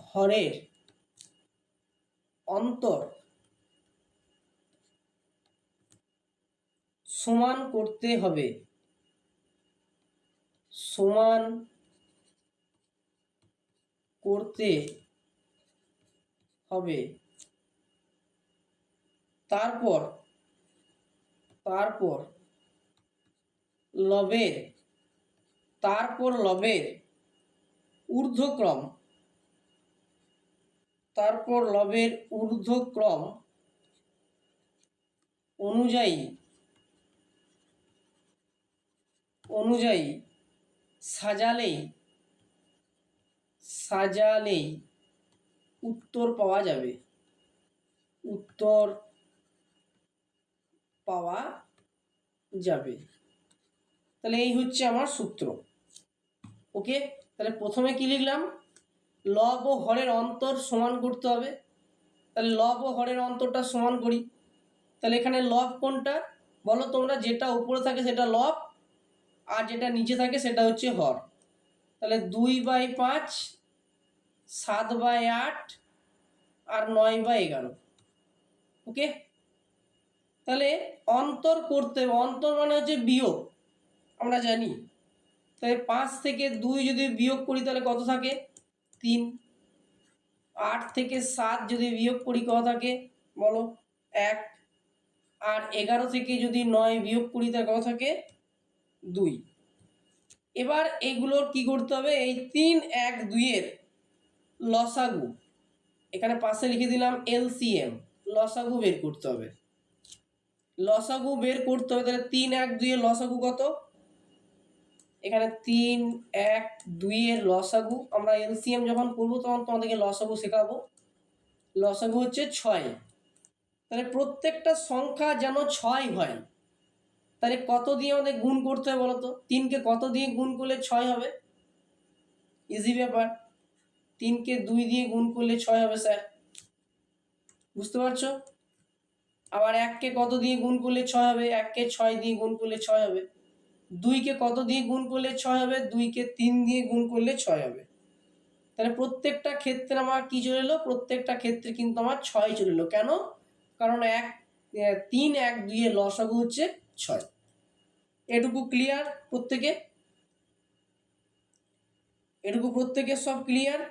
S1: হরের অন্তর সমান করতে হবে, তারপর লবের ঊর্ধ্বক্রম অনুযায়ী সাজালেই উত্তর পাওয়া যাবে। তাহলে এই হচ্ছে আমার সূত্র। ওকে, তাহলে প্রথমে কি লিখলাম? লব ও হরের অন্তর সমান করতে হবে। তাহলে লব ও হরের অন্তরটা সমান করি। তাহলে এখানে লব কোনটা বলো তোমরা? যেটা উপরে থাকে সেটা লব, আর যেটা নিচে থাকে সেটা হচ্ছে হর। তাহলে 2/5, 7/8 আর 9/11। ওকে, তাহলে অন্তর করতে হবে। অন্তর মানে হচ্ছে বিয়োগ, আমরা জানি। তাহলে 5 থেকে 2 যদি বিয়োগ করি তাহলে কত থাকে? 3। 8 থেকে 7 যদি বিয়োগ করি কত থাকে বলো? 1। আর 11 থেকে যদি 9 বিয়োগ করি তাহলে কত থাকে? 2। এবার এগুলোর কি করতে হবে? এই 3, 1, 2 এর লসাগু, এখানে পাশে লিখে দিলাম এলসিএম, লসাগু বের করতে হবে। তাহলে 3, 1, 2 এর লসাগু কত? এখানে 3, 1, 2 এর লসাগু, আমরা এলসিএম যখন করবো তখন তোমাদেরকে লসাগু শেখাবো। লসাগু হচ্ছে 6। তাহলে প্রত্যেকটা সংখ্যা যেন 6 হয়, তাহলে কত দিয়ে আমাদের গুণ করতে হবে বলো তো? 3কে কত দিয়ে গুণ করলে 6 হবে? ইজি ব্যাপার, 3কে 2 দিয়ে গুণ করলে 6 হবে স্যার, বুঝতে পারছো? আবার 1কে কত দিয়ে গুণ করলে 6 হবে? 1কে 6 দিয়ে গুণ করলে 6 হবে। 2কে কত দিয়ে গুণ করলে 6 হবে? 2কে 3 দিয়ে গুণ করলে 6 হবে। তাহলে প্রত্যেকটা ক্ষেত্রে আমার কি চলে এলো? প্রত্যেকটা ক্ষেত্রে কিন্তু আমার 6 চলে এলো। কেন? কারণ 3 1 2 এর লসাগু হচ্ছে 6। এটুকু ক্লিয়ার প্রত্যেকে? এটুকু প্রত্যেকের সব ক্লিয়ার?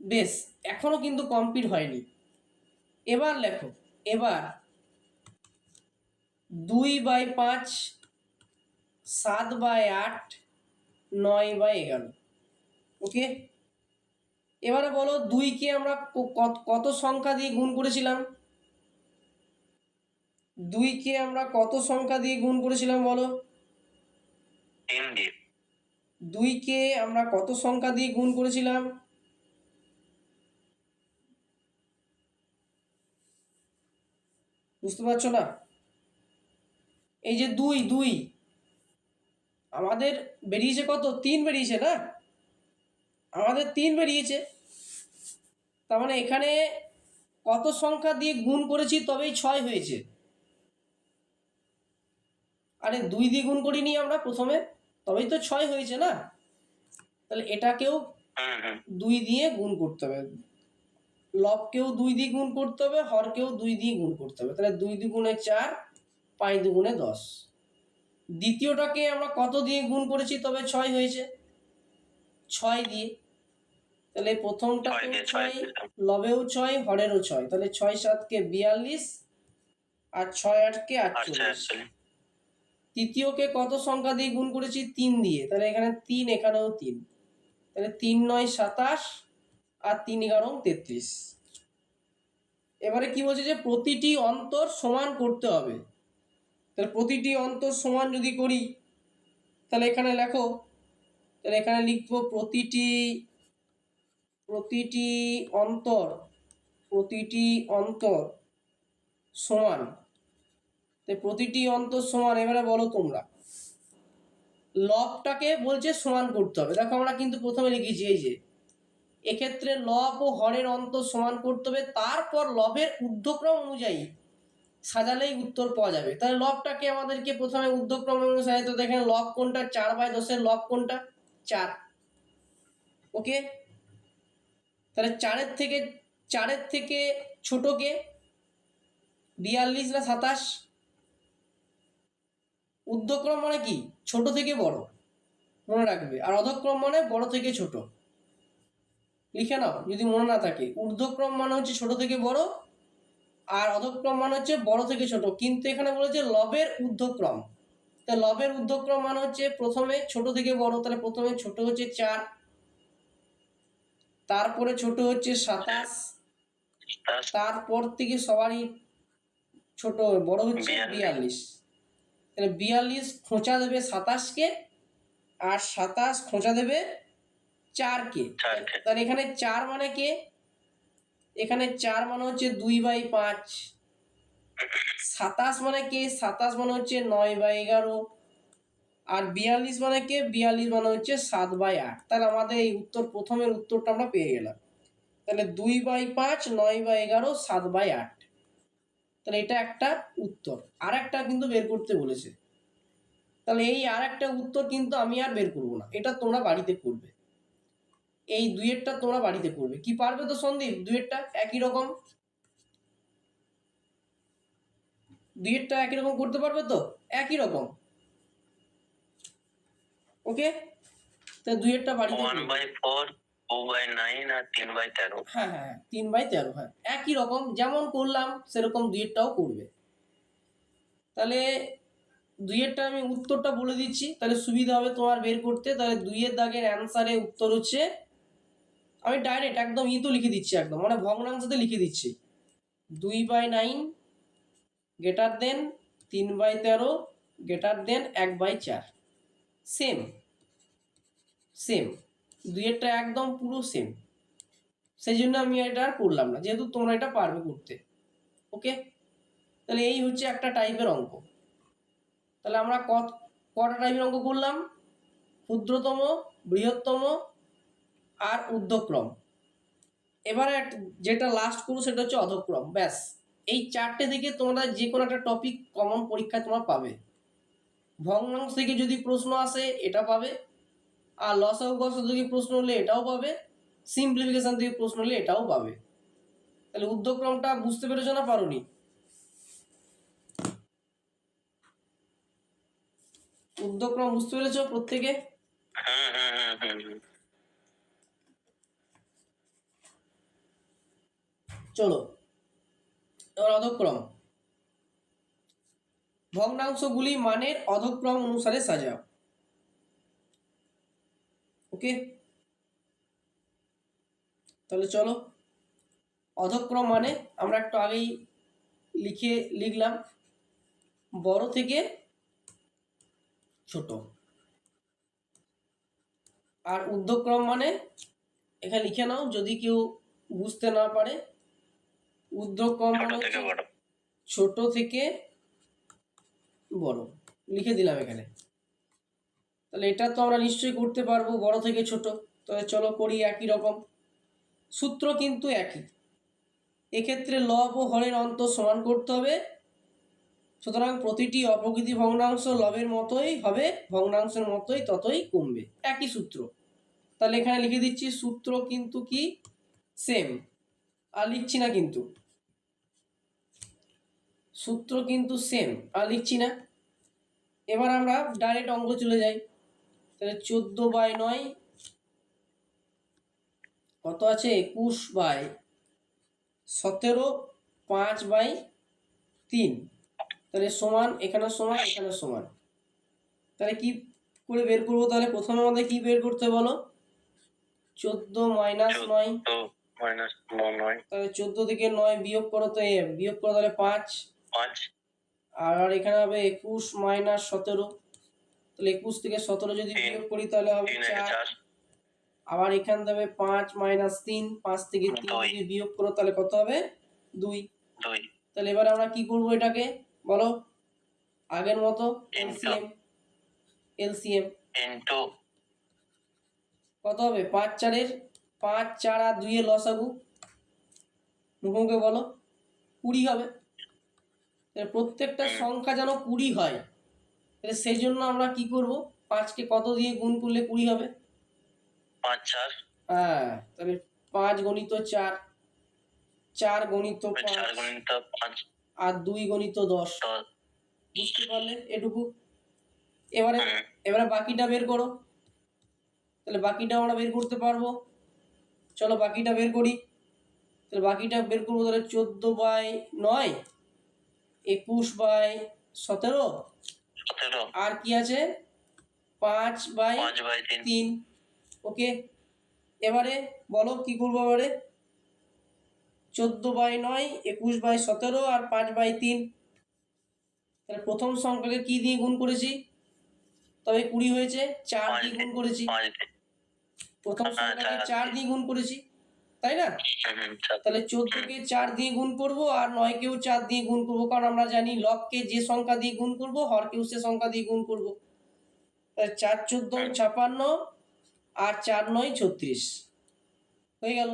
S1: বেশ, এখনো কিন্তু কমপ্লিট হয়নি। এবার লেখো, এবার 2/5, 7/8, 9/11। ওকে, এবারে বলো 2কে আমরা কত সংখ্যা দিয়ে গুণ করেছিলাম? 2কে আমরা কত সংখ্যা দিয়ে গুণ করেছিলাম বলো?
S2: 3 দিয়ে।
S1: 2কে আমরা কত সংখ্যা দিয়ে গুণ করেছিলাম? বুঝতে পারছো না? এই যে 2 আমাদের বেরিয়েছে কত? 3 বেরিয়েছে না? আমাদের 3 বেরিয়েছে। তার মানে এখানে কত সংখ্যা দিয়ে গুণ করেছি তবেই 6 হয়েছে? আরে 2 দিয়ে গুণ করিনি আমরা প্রথমে, তবেই তো 6 হয়েছে না? তাহলে এটাকেও 2 দিয়ে গুণ করতে হবে, লবকেও 2 দিয়ে গুণ করতে হবে, হরকেও 2 দিয়ে গুণ করতে হবে। তাহলে 2 দুগুণে 4, 5 দুগুণে 10। দ্বিতীয়টাকে আমরা কত দিয়ে গুণ করেছি তবে 6 হয়েছে? 6 দিয়ে। তাহলে প্রথমটাতেও 6, লবেও 6, হরেরও 6। তাহলে 6 7 42 আর 6 8 48। তৃতীয়কে কত সংখ্যা দিয়ে গুণ করেছি? 3 দিয়ে। তাহলে এখানে 3, এখানেও 3। তাহলে 3 9 27 আর 3 11 33। এবারে কি বলছে যে প্রতিটি অন্তর সমান করতে হবে। তাহলে প্রতিটি অন্তর সমান যদি করি তাহলে এখানে লেখো, তাহলে এখানে লিখবো প্রতিটি অন্তর সমান। তাই প্রতিটি অন্তর সমান। এবারে বলো তোমরা, লবটাকে বলছে সমান করতে হবে। দেখো আমরা কিন্তু প্রথমে লিখেছি এই যে, এক্ষেত্রে লব ও হরের অন্তর সমান করতে হবে, তারপর লবের ঊর্ধ্বক্রম অনুযায়ী সাজালেই উত্তর পাওয়া যাবে। তাহলে লবটাকে আমাদেরকে প্রথমে ঊর্ধ্বক্রম অনুযায়ী সাজাতে হবে। এখানে লব কোনটা? 4/10 লব কোনটা? 4। ওকে, তাহলে 4-এর থেকে ছোটকে 42 না 27? ঊর্ধ্বক্রম মানে কি? ছোট থেকে বড়, মনে রাখবে। আর অধক্রম মানে বড় থেকে ছোট। লিখে নাও যদি মনে না থাকে। ঊর্ধ্বক্রম মানে হচ্ছে ছোট থেকে বড়, আর অধক্রম মানে হচ্ছে বড় থেকে ছোট। কিন্তু এখানে বলেছে লবের ঊর্ধ্বক্রম। তা লবের ঊর্ধ্বক্রম মানে হচ্ছে প্রথমে ছোট থেকে বড়। তাহলে প্রথমে ছোট হচ্ছে 4, তারপরে ছোট হচ্ছে 27, তারপর থেকে সবারই ছোট বড় হচ্ছে 42। তাহলে 42 খোঁচা দেবে 27কে, আর 27 খোঁচা দেবে 4কে। তাহলে এখানে 4 মানে কে? এখানে 4 মানে হচ্ছে 2/5। 27 মানে কে? 27 মানে হচ্ছে 9/11। আর 42 মানে কে? 42 মানে হচ্ছে 7/8। তাহলে আমাদের এই উত্তর, প্রথমের উত্তরটা আমরা পেয়ে গেলাম। তাহলে 2/5, 9/11, 7/8। তাহলে এটা একটা উত্তর। আর একটা কিন্তু বের করতে বলেছে। তাহলে এই আর একটা উত্তর কিন্তু আমি আর বের করবো না, এটা তোমরা বাড়িতে করবে। এই 2-এরটা তোমরা বাড়িতে করবে। কি পারবে তো সন্দীপ? 2-এরটা একই রকম, 2-এরটা একই রকম করতে পারবে তো? একই রকম। ওকে, তো 2-এরটা বাড়িতে
S2: 1/4, 2/9 আর 3/13।
S1: হ্যাঁ হ্যাঁ, 3/13। হ্যাঁ, একই রকম যেমন করলাম সেরকম 2-এরটাও করবে। তাহলে 2-এরটা আমি উত্তরটা বলে দিচ্ছি, তাহলে সুবিধা হবে তোমার বের করতে। তাহলে 2-এর দাগের অ্যান্সারে উত্তর হচ্ছে, আমি ডাইরেক্ট একদম তো লিখে দিচ্ছি, একদম মানে ভগ্নাংশতে লিখে দিচ্ছি। 2/9 greater than 3/13 greater than 1/4। Same same, 2-এরটা একদম পুরো সেম। সেই জন্য আমি এটা আর করলাম না, যেহেতু তোমরা এটা পারবে করতে। ওকে, তাহলে এই হচ্ছে একটা টাইপের অঙ্ক। তাহলে আমরা কটা টাইপের অঙ্ক করলাম? ক্ষুদ্রতম, বৃহত্তম আর ঊর্ধ্বক্রম। এবারে যেটা লাস্ট করবো সেটা হচ্ছে অধক্রম। ব্যাস, এই 4টে থেকে তোমরা যে কোনো একটা টপিক কমন পরীক্ষায় তোমরা পাবে। ভগ্নাংশ থেকে যদি প্রশ্ন আসে এটা পাবে, আর লসাগু গসাগু থেকে প্রশ্ন হলে এটাও পাবে, সিম্পলিফিকেশন থেকে প্রশ্ন হলে এটাও পাবে। তাহলে ঊর্ধ্বক্রমটা বুঝতে পেরেছো না পারোনি? ঊর্ধ্বক্রম বুঝতে পেরেছো প্রত্যেকে? চলো এবার অধক্রম। ভগ্নাংশগুলি মানের অধক্রম অনুসারে সাজাও। ওকে, তাহলে চলো অধক্রম মানে আমরা একটু আগেই লিখলাম বড় থেকে ছোট। আর ঊর্ধ্বক্রম মানে এখানে লিখে নাও যদি কেউ বুঝতে না পারে। ঊর্ধ্বক্রম মানে ছোট থেকে বড়, লিখে দিলাম এখানে। তাহলে এটা তো আমরা নিশ্চয়ই করতে পারবো, বড় থেকে ছোট। তাহলে চলো করি একই রকম, সূত্র কিন্তু একই। এক্ষেত্রে লব ও হরের অন্তর সমান করতে হবে, সুতরাং প্রতিটি অপ্রকৃতি ভগ্নাংশ লবের মতোই হবে, ভগ্নাংশের মতোই ততই কমবে, একই সূত্র। তাহলে এখানে লিখে দিচ্ছি সূত্র কিন্তু কি সেম, আর লিখছি না কিন্তু, সূত্র কিন্তু সেম আর লিখছি না। এবার আমরা ডাইরেক্ট অঙ্ক চলে যাই। তাহলে 14/9 কত আছে? 21/17, 5/3। তাহলে সমান, এখানে সমান, এখানে সমান। তাহলে কি করে বের করবো? তাহলে প্রথমে আমাদের কি বের করতে বলো? 14 - 9। তাহলে 14 থেকে 9 বিয়োগ করো, তো বিয়োগ করো তাহলে 5। আর এখানে হবে 21 - 17। তাহলে 21 থেকে 17 যদি বিয়োগ করি তাহলে হবে 4। আবার এখান থেকে 5 - 3, 5 থেকে 3 যদি বিয়োগ করো তাহলে কত হবে? 2। তাহলে এবার আমরা কি করব এটাকে বলো? আগের মতো এলসিএম কত হবে? 5 4 আর 2 এর লসাগু মুখোমুখি বলো, 20 হবে। প্রত্যেকটা সংখ্যা যেন 20 হয়, তাহলে সেই জন্য আমরা কি করব? 5কে কত দিয়ে গুণ করলে 20 হবে?
S2: 5 4।
S1: হ্যাঁ, তাহলে 5 গুণিত 4, 4 গুণিত 5 আর 2 গুণিত 10। বুঝতে পারলে এটুকু? এবারে বাকিটা বের করো। তাহলে বাকিটা আমরা বের করতে পারবো, চলো বাকিটা বের করি। তাহলে বাকিটা বের করবো, তাহলে 14/9, 21/17, আর কি আছে? 5/3। ওকে, এবারে বলো কি করবো? এবারে 14/9, 21/17 আর 5/3। তাহলে প্রথম সংখ্যাকে কি দিয়ে গুণ করেছি? তবে 20 হয়েছে, 4 দিয়ে গুণ করেছি। প্রথম সংখ্যাকে 4 দিয়ে গুণ করেছি, তাই না? তাহলে 14কে 4 দিয়ে গুণ করব আর 9কেও 4 দিয়ে গুণ করব, কারণ আমরা জানি লবকে যে সংখ্যা দিয়ে গুণ করব হরকেও সে সংখ্যা দিয়ে গুণ করব। তাহলে 4 14 56 আর 4 9 36 হয়ে গেল।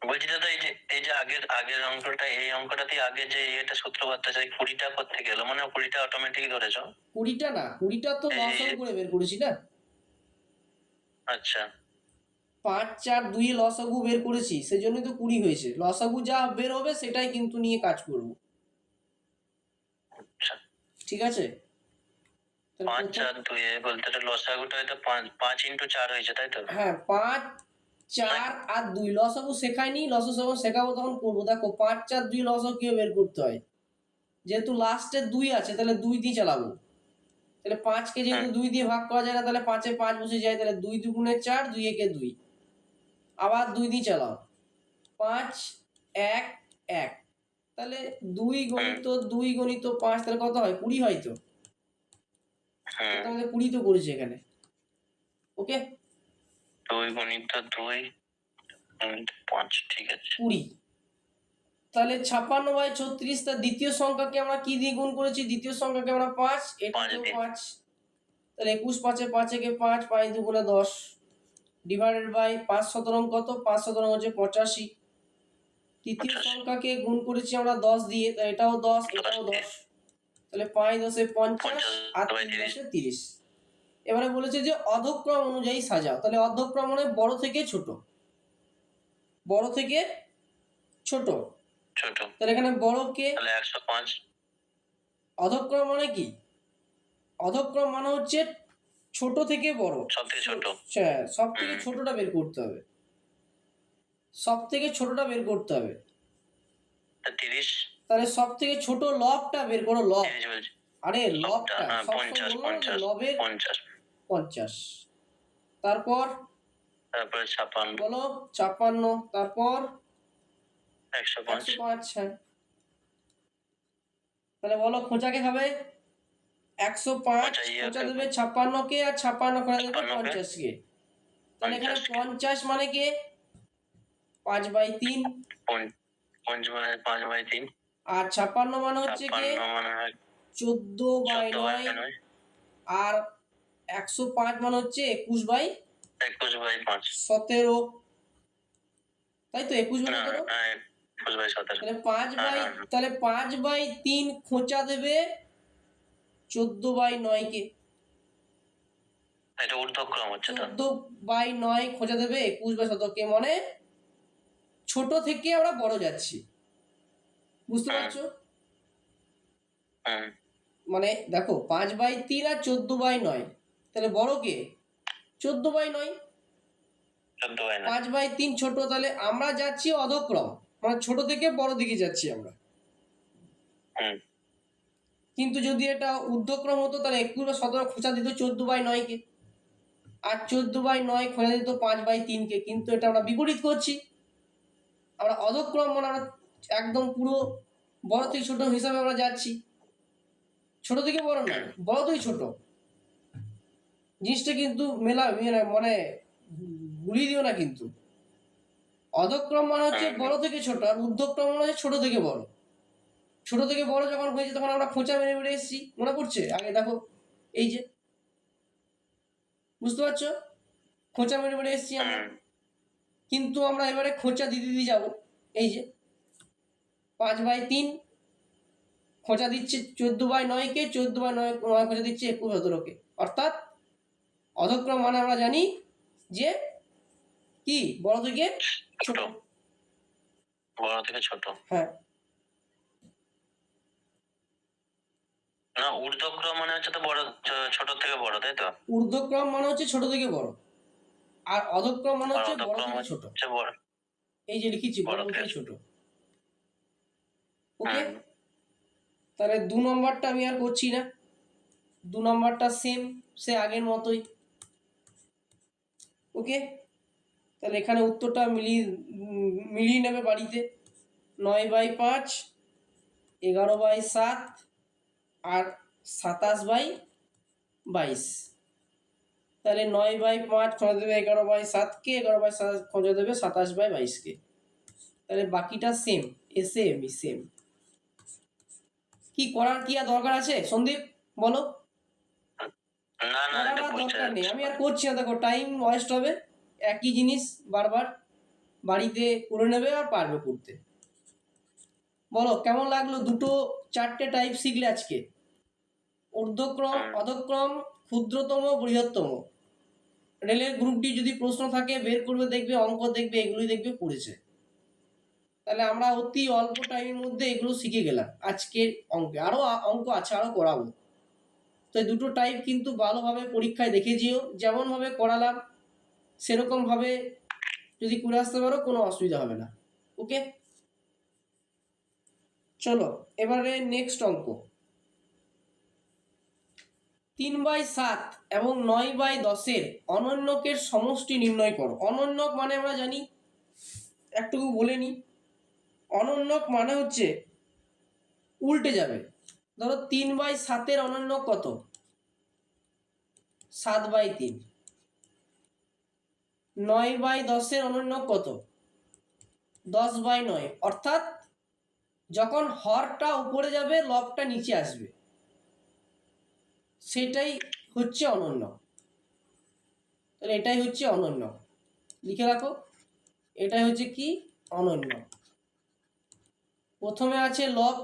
S2: বলছি দাদা, এই যে আগের অঙ্কটা, এই অঙ্কটাতে আগে যে এটা সূত্র করতে চাই 20টা করতে গেল, মানে 20টা অটোমেটিক ধরেছো?
S1: 20টা না, 20টা তো লসাগু করে বের করেছি না।
S2: আচ্ছা,
S1: 5 4 2 এ লসাগু বের করেছি, সেজন্যই তো 20 হয়েছে। লসাগু যা বের হবে সেটাই কিন্তু নিয়ে কাজ করব। ঠিক আছে?
S2: 5 4 2 এ বলতে লসাগুটা হয়তো 5 × 4 হয়েছে, তাই তো?
S1: হ্যাঁ, 5 4 আর 2 লসাগু শেখায়নি, লসাগু শেখাবো তখন করবো। দেখো 5 4 2 লসাগু কিভাবে বের করতে হয়। যেহেতু লাস্টে 2 আছে তাহলে 2 দিয়ে চালাবো। তাহলে 5কে যেহেতু 2 দিয়ে ভাগ করা যায় না, তাহলে 5 এ 5 বসে যায়, তাহলে 2 2 4, 2 একে 2, আবার 2 দিয়ে চালাও, 5 1 1। তাহলে 2 গণিত 2 গণিত 5, তাহলে কত হয়? 20 হয় তো। আমাদের 20 তো করেছি এখানে। ওকে,
S2: 2 গণিত 2 গণিত 5, ঠিক আছে,
S1: 20। তাহলে 56/36, তার দ্বিতীয় সংখ্যাকে আমরা কি দিয়ে গুণ করেছি? দ্বিতীয় সংখ্যাকে আমরা 5, এটাকেও 5। তাহলে 21 5 এ 5 একে 5, 5 2 10 ডিভাইডেড বাই 5 17 কত? 5 17 হচ্ছে 85। তৃতীয় সংখ্যাকে গুণ করেছি আমরা 10 দিয়ে, তাহলে এটাও 10, এটাও 10। তাহলে 5 10 এ 50 আর 3 10 এ 30। এবারে বলেছে যে অধক্রম অনুযায়ী সাজাও। তাহলে অধক্রম মানে বড় থেকে ছোট। বড় থেকে ছোট,
S2: ছোট,
S1: তাহলে এখানে বড় কে?
S2: তাহলে 105।
S1: অধক্রম মানে কি? অধক্রম মানে হচ্ছে ছোট থেকে বড়,
S2: সব থেকে ছোট।
S1: হ্যাঁ, সব থেকে
S2: হুম।
S1: ছোটটা বের করতে হবে, সব থেকে ছোটটা বের করতে হবে।
S2: তা 30।
S1: তাহলে সব থেকে ছোট লবটা বের করো, লব।
S2: 30 বলছি।
S1: আরে
S2: লবটা,
S1: লবটা
S2: হ্যাঁ,
S1: সবসময়
S2: 50,
S1: বললাম না যে
S2: 50,
S1: লবের
S2: 50।
S1: 50। তারপর
S2: তারপরে 56,
S1: বলো 56, তারপর
S2: 105।
S1: 105। হ্যাঁ, তাহলে বলো খোঁচাকে হবে 105, খোঁচা দেবে 56 কে, আর 56 খোঁচা দেবে
S2: 56 কে,
S1: 50 কে। তাহলে এখানে
S2: 50 কে।
S1: 50 মানে কে? 5/3।
S2: 5/3।
S1: আর 56 মানে হচ্ছে কে?
S2: 56 মানে হয়
S1: 14/9। আর 105 মানে হচ্ছে 21/17।
S2: 21/5।
S1: তাই তো, 21/17।
S2: হ্যাঁ, 21/17।
S1: তাহলে 5/3 খোঁচা দেবে 14/9 কে।
S2: এটা ঊর্ধ্বক্রম হচ্ছে তো।
S1: 14/9 খোঁচা দেবে 21/17 কে, মানে ছোট থেকে আমরা বড় যাচ্ছি, বুঝতে পারছো? মানে দেখো 5/3 আর 14/9, তাহলে বড় কে? 14/9।
S2: 14/9।
S1: 5/3 ছোট, তাহলে আমরা যাচ্ছি অধক্রম, মানে ছোট থেকে বড় দিকে যাচ্ছি আমরা। কিন্তু যদি এটা ঊর্ধ্বক্রম হতো তাহলে 21/17 খোঁচা দিত 14/9 কে, আর 14/9 খোঁচা দিত 5/3 কে। কিন্তু এটা আমরা বিপরীত করছি, আমরা অধক্রম মানে আমরা একদম পুরো বড় থেকে ছোট হিসাবে আমরা যাচ্ছি, ছোট থেকে বড় নয়, বড় থেকে ছোট। জিনিসটা কিন্তু মানে গুলিয়ে দিও না কিন্তু। অধক্রম মানে হচ্ছে বড় থেকে ছোট, আর ঊর্ধ্বক্রম মানে হচ্ছে ছোট থেকে বড়। ছোট থেকে বড় যখন হয়েছে তখন আমরা খোঁচা মেরে মেরে এসেছি, মনে পড়ছে? আগে দেখো, এই যে, বুঝতে পারছো, খোঁচা মেরে মেরে এসেছি আমরা। কিন্তু আমরা এবারে খোঁচা দিতে দিয়ে যাবো, এই যে 5/3 খোঁচা দিচ্ছে 14/9 কে, 14/9 খোঁচা দিচ্ছে 21/17 কে। অর্থাৎ অধক্রম মানে আমরা জানি যে কি, বড় থেকে ছোট।
S2: বড় থেকে ছোট।
S1: হ্যাঁ,
S2: না, ঊর্ধ্বক্রম মানে হচ্ছে তো বড়, ছোট থেকে বড়, তাই তো?
S1: ঊর্ধ্বক্রম মানে হচ্ছে ছোট থেকে বড়, আর অধক্রম মানে হচ্ছে বড় থেকে ছোট।
S2: বড়।
S1: এই যে লিখেছি বড় থেকে ছোট। ওকে, তাহলে 2 নম্বরটা আমি আর করছি না, 2 নম্বরটা সেম, সে আগের মতোই। ওকে, তাহলে এখানে উত্তরটা মিলিয়ে নেবে বাড়িতে। 9/5, 11/7, আর 27/22। তাহলে 9/5 খোঁজা দেবে 11/7 কে, 11/7 খোঁজা দেবে 27/22 কে। তাহলে বাকিটা সেম, সেম। কি করার কি আর দরকার আছে সন্দীপ, বলো? করার আর দরকার নেই, আমি আর করছি না। দেখো টাইম ওয়েস্ট হবে, একই জিনিস বারবার বাড়িতে করে নেবে আর পারবে করতে। বলো কেমন লাগলো? 4টে টাইপ শিখলে আজকে, ঊর্ধ্বক্রম, অধক্রম, ক্ষুদ্রতম, বৃহত্তম। রেলের গ্রুপ ডি যদি প্রশ্ন থাকে বের করবে, দেখবে অঙ্ক দেখবে, এগুলোই দেখবে পড়েছে। তাহলে আমরা অতি অল্প টাইমের মধ্যে এগুলো শিখে গেলাম আজকের অঙ্কে। আরো অঙ্ক আছে, আরো করাবো। তো এই 2টো টাইপ কিন্তু ভালোভাবে পরীক্ষায় দেখে যেও, যেমন ভাবে করালাম সেরকম ভাবে যদি করে আসতে পারো কোনো অসুবিধা হবে না। ওকে, চলো এবারে নেক্সট অঙ্ক। 3/7 এবং 9/10 অনন্যকের সমষ্টি নির্ণয় করো। অনন্যক মানে আমরা জানি, একটু বলে নি। অনন্যক মানে হচ্ছে উল্টে যাবে। ধরো 3/7 অনন্যক কত? 7/3। 9/10 অনন্যক কত? 10/9। অর্থাৎ যখন হরটা উপরে যাবে লবটা নিচে আসবে, সেটাই হচ্ছে অনন্য। তাহলে এটাই হচ্ছে অনন্য, লিখে রাখো। এটাই হচ্ছে কি? অনন্য। প্রথমে আছে লব,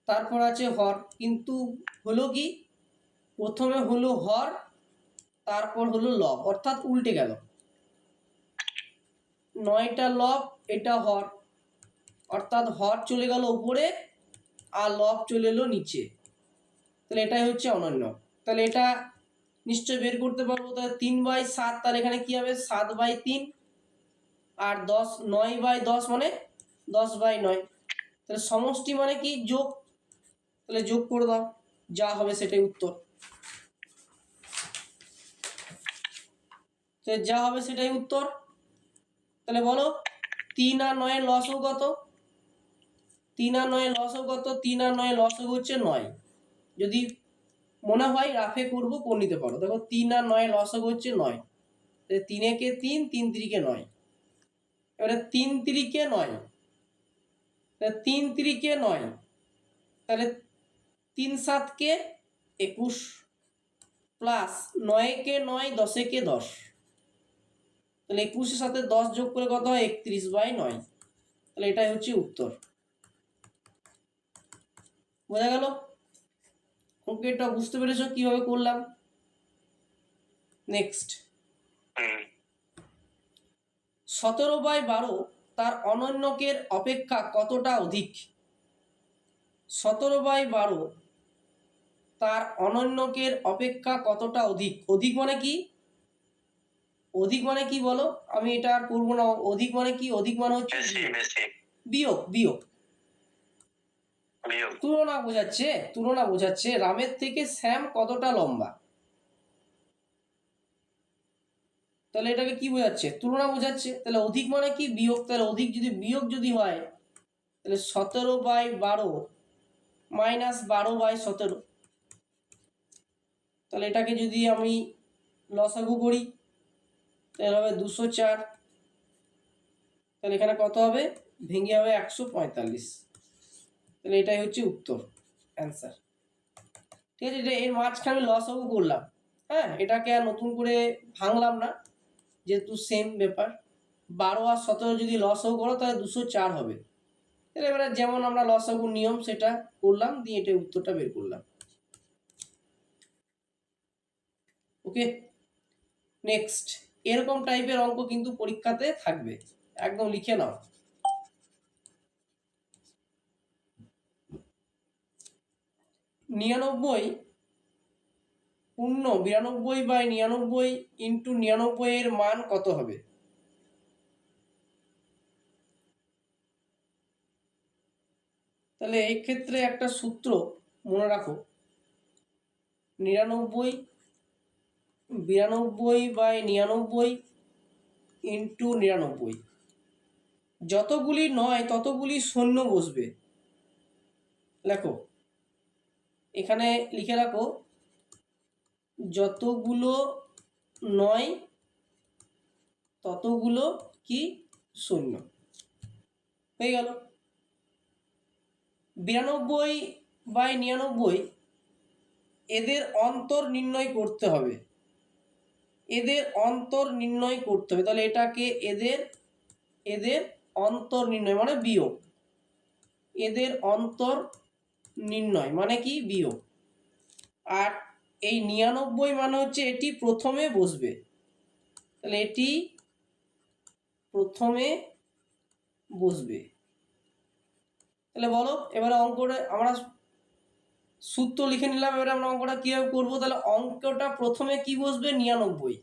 S1: তারপর আছে হর, কিন্তু হলো কি, প্রথমে হলো হর, তারপর হলো লব, অর্থাৎ উল্টে গেল। 9টা লব, এটা হর, অর্থাৎ হর চলে গেল উপরে আর লব চলে এলো নিচে। তাহলে এটাই হচ্ছে অনন্য। তাহলে এটা নিশ্চয় বের করতে পারবো। তাহলে 3/7, তাহলে এখানে কি হবে 7/3, আর 9/10 মানে 10/9। তাহলে সমষ্টি মানে কি যোগ, তাহলে যোগ করে দাও, যা হবে সেটাই উত্তর। যা হবে সেটাই উত্তর। তাহলে বলো 3 আর 9 এর লসও কত? 3 আর 9 এর লসও কত? 3 আর 9 এর লসও হচ্ছে 9। যদি মনে হয় রাফে করবো করে নিতে পারো। দেখো 3 আর 9 এর লসও হচ্ছে 9। 3 একে 3, 3 3-কে 9। এবারে 3 3-কে 9, 3 3-কে 9, তাহলে 3 7-কে 21 প্লাস 9-কে 9, 10-কে 10। তাহলে 21-এর সাথে 10 যোগ করে কত হয় 31/9। তাহলে এটাই হচ্ছে উত্তর। বোঝা গেল? অঙ্কটা বুঝতে পেরেছো কিভাবে করলাম? নেক্সট, 17/12 তার অনন্যকের অপেক্ষা কতটা অধিক? 17/12 তার অনন্যকের অপেক্ষা কতটা অধিক? অধিক মানে কি? অধিক মানে কি বলো? আমি এটা আর করবো না। অধিক মানে কি? অধিক মানে হচ্ছে বিয়োগ। বিয়োগ তুলনা বোঝাচ্ছে, তুলনা বোঝাচ্ছে। রামের থেকে শ্যাম কতটা লম্বা? তাহলে এটাকে কি বোঝাচ্ছে? তুলনা বোঝাচ্ছে। তাহলে অধিক মানে কি? বিয়োগ। তাহলে অধিক যদি বিয়োগ যদি হয়, তাহলে 17/12 মাইনাস 12/17। তাহলে এটাকে যদি আমি লসাগু করি তাহলে হবে 204। তাহলে এখানে কত হবে? ভেঙে হবে 145। তাহলে এটাই হচ্ছে উত্তর, অ্যান্সার। ঠিক আছে, এটা এর মাঝখানে লসাগু করলাম। হ্যাঁ, এটাকে আর নতুন করে ভাঙলাম না, যেহেতু সেম ব্যাপার। 12 আর 17 যদি লসাগু করো তাহলে 204 হবে। তাহলে এবারে যেমন আমরা লসাগুর নিয়ম সেটা করলাম, দিয়ে এটা উত্তরটা বের করলাম। ওকে, নেক্সট। এরকম টাইপের অঙ্ক কিন্তু পরীক্ষাতে থাকবে, একদম লিখে নাও। 99 পূর্ণ 92/99 ইন্টু 99 এর মান কত হবে? তাহলে এই ক্ষেত্রে একটা সূত্র মনে রাখো, 92/99 ইন্টু 99। যতগুলি নয় ততগুলি শূন্য বসবে। লেখো, এখানে লিখে রাখো, যতগুলো নয় ততগুলো কি শূন্য। হয়ে গেল। 92/99 এদের অন্তর নির্ণয় করতে হবে। এদের অন্তর নির্ণয় করতে হবে। তাহলে এটাকে এদের অন্তর নির্ণয় মানে বিয়োগ। এদের অন্তর নির্ণয় মানে কি? বিয়োগ। আর এই 99 মানে হচ্ছে এটি প্রথমে বসবে। তাহলে এটি প্রথমে বসবে। তাহলে বলো, এবারে অঙ্কটা আমরা সূত্র লিখে নিলাম। এবারে আমরা অঙ্কটা কিভাবে করবো? তাহলে অঙ্কটা প্রথমে কি বসবে? 99।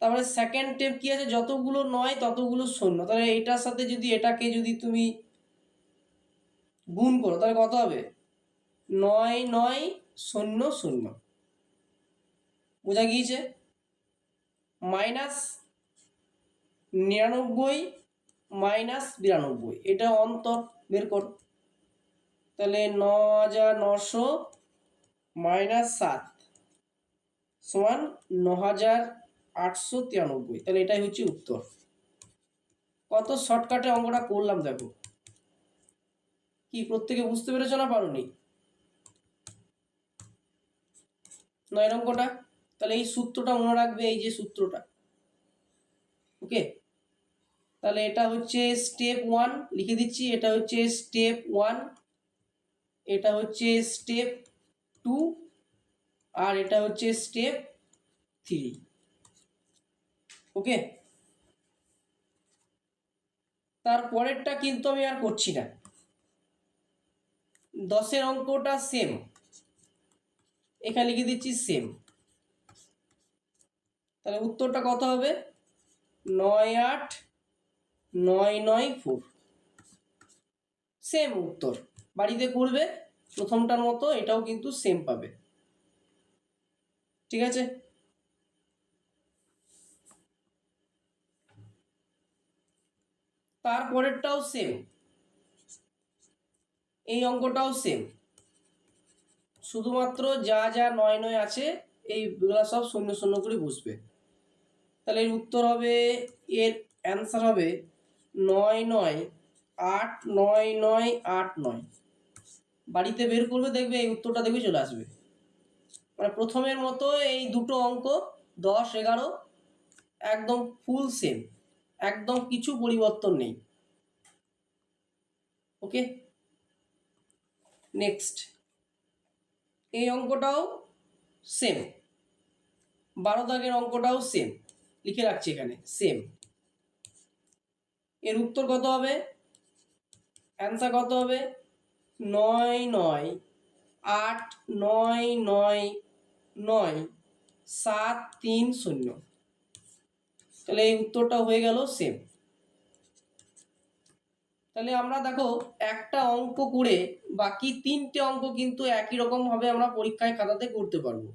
S1: তারপরে সেকেন্ড স্টেপ কি আছে? যতগুলো নয় ততগুলো শূন্য। তাহলে এটার সাথে যদি এটাকে যদি তুমি গুণ করো তাহলে কত হবে? 9 9 0 0। বোঝা গিয়েছে? মাইনাস 99 মাইনাস 92, এটা অন্তর বের করো। তাহলে 9900 মাইনাস 7 সমান 9893। তাহলে এটাই হচ্ছে উত্তর। কত শর্টকাটে অঙ্কটা করলাম দেখো। কি প্রত্যেকে বুঝতে পেরেছো না পারোনি? 9 অঙ্কটা। তাহলে এই সূত্রটা মনে রাখবে, এই যে সূত্রটা। ওকে, তাহলে এটা হচ্ছে স্টেপ 1 লিখে দিচ্ছি। এটা হচ্ছে স্টেপ 1, এটা হচ্ছে স্টেপ 2, আর এটা হচ্ছে স্টেপ 3। ওকে, তার পরেরটা কিন্তু আমি আর করছি না। 10-এর অঙ্কটা সেম, এখানে লিখে দিচ্ছি সেম। তাহলে উত্তরটা কত হবে? 98994। সেম উত্তর, বাড়িতে করবে প্রথমটার মতো, এটাও কিন্তু সেম পাবে। ঠিক আছে, তারপরেরটাও সেম, এই অঙ্কটাও সেম, শুধুমাত্র যা যা 9 আছে এইগুলো সব 0 0 করে বসবে। তাহলে এর উত্তর হবে, এর অ্যান্সার হবে 998989। বাড়িতে বের করবে, দেখবে এই উত্তরটা দেখবে চলে আসবে। মানে প্রথমের মতো এই দুটো অঙ্ক 10-11 একদম ফুল সেম, একদম কিছু পরিবর্তন নেই। ওকে, নেক্সট, এই অঙ্কটাও সেম, 12 দাগের অঙ্কটাও সেম, লিখে রাখছি এখানে সেম। এর উত্তর কত হবে? অ্যান্সার কত হবে? 99899730। তাহলে এই উত্তরটা হয়ে গেল সেম। তাহলে আমরা দেখো একটা অঙ্ক করে বাকি 3টে অঙ্ক কিন্তু একই রকম ভাবে আমরা পরীক্ষায় খাতাতে করতে পারবো।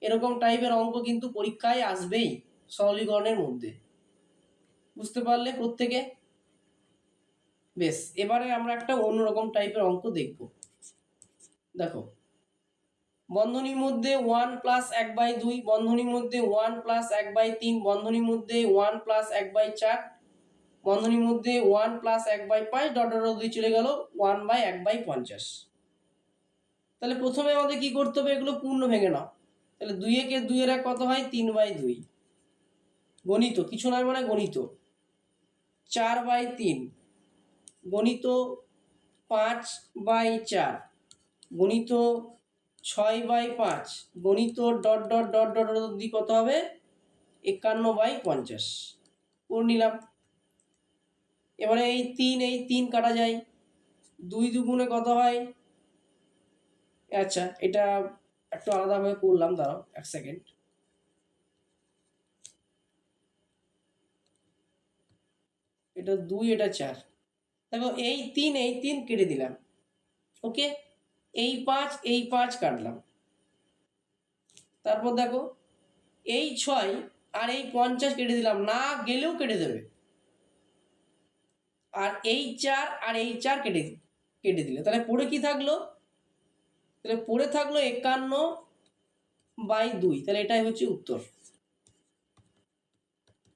S1: এরকম টাইপের অঙ্ক কিন্তু পরীক্ষায় আসবেই সরলীকরণের মধ্যে। বুঝতে পারলে প্রত্যেকে? বেশ, এবারে আমরা একটা অন্যরকম টাইপের অঙ্ক দেখব। দেখো, বন্ধনীর মধ্যে 1 প্লাস 1/2, বন্ধনীর মধ্যে 1 প্লাস 1/3, বন্ধনীর মধ্যে 1 প্লাস 1/4, বন্ধনীর মধ্যে 1 প্লাস 1/5, ডট ডট ডট দিয়ে চলে গেল 1/1/50। তাহলে প্রথমে আমাদের কি করতে হবে? এগুলো পূর্ণ ভেঙে নাও। তাহলে 2 একে 2 এর 1 কত হয়? 3/2। গণিত কিছু নয়, মানে গণিত। 4/3 গণিত, 5/4 গণিত, 6/5 গণিত, dot dot dot dot dot দিয়ে কত হবে? 51/50 করে নিলাম। এবারে এই 3 কাটা যায়, 2 দুগুণে কত হয়? আচ্ছা, এটা একটু আলাদাভাবে করলাম, দাঁড়াও 1 সেকেন্ড। এটা 2, এটা 4। দেখো এই 3 কেটে দিলাম। ওকে, এই 5 কাটলাম। তারপর দেখো এই 6 আর এই 50 কেটে দিলাম, না গেলেও কেটে দেবে। আর এই 4 আর এই 4 কেটে দিলে তাহলে পড়ে কি থাকলো? তাহলে পড়ে থাকলো 51/2। তাহলে এটাই হচ্ছে উত্তর।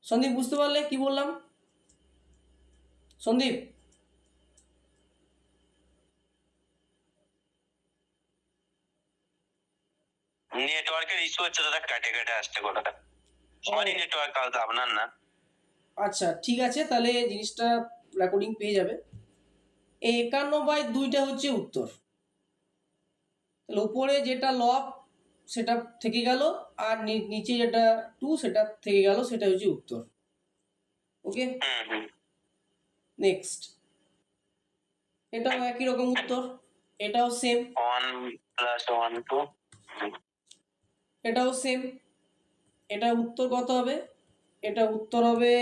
S1: সন্দীপ, বুঝতে পারলে কি বললাম? সন্দীপ,
S2: নেটওয়ার্কের ইস্যু হচ্ছে দাদা, কাটে কাটে আসছে কথাটা। সরি, নেটওয়ার্ক আলাদা, আপনার না।
S1: আচ্ছা ঠিক আছে, তাহলে জিনিসটা রেকর্ডিং পেয়ে যাবে। এই 51/2টা হচ্ছে উত্তর। তাহলে উপরে যেটা লব সেটা থেকে গেল, আর নিচে যেটা 2 সেটা থেকে গেল, সেটা হচ্ছে উত্তর। ওকে, নেক্সট, এটাও একই রকম উত্তর, এটাও সেম,
S2: 1 + 1 2,
S1: এটাও সেম। এটা উত্তর কত হবে? এটা উত্তর হবে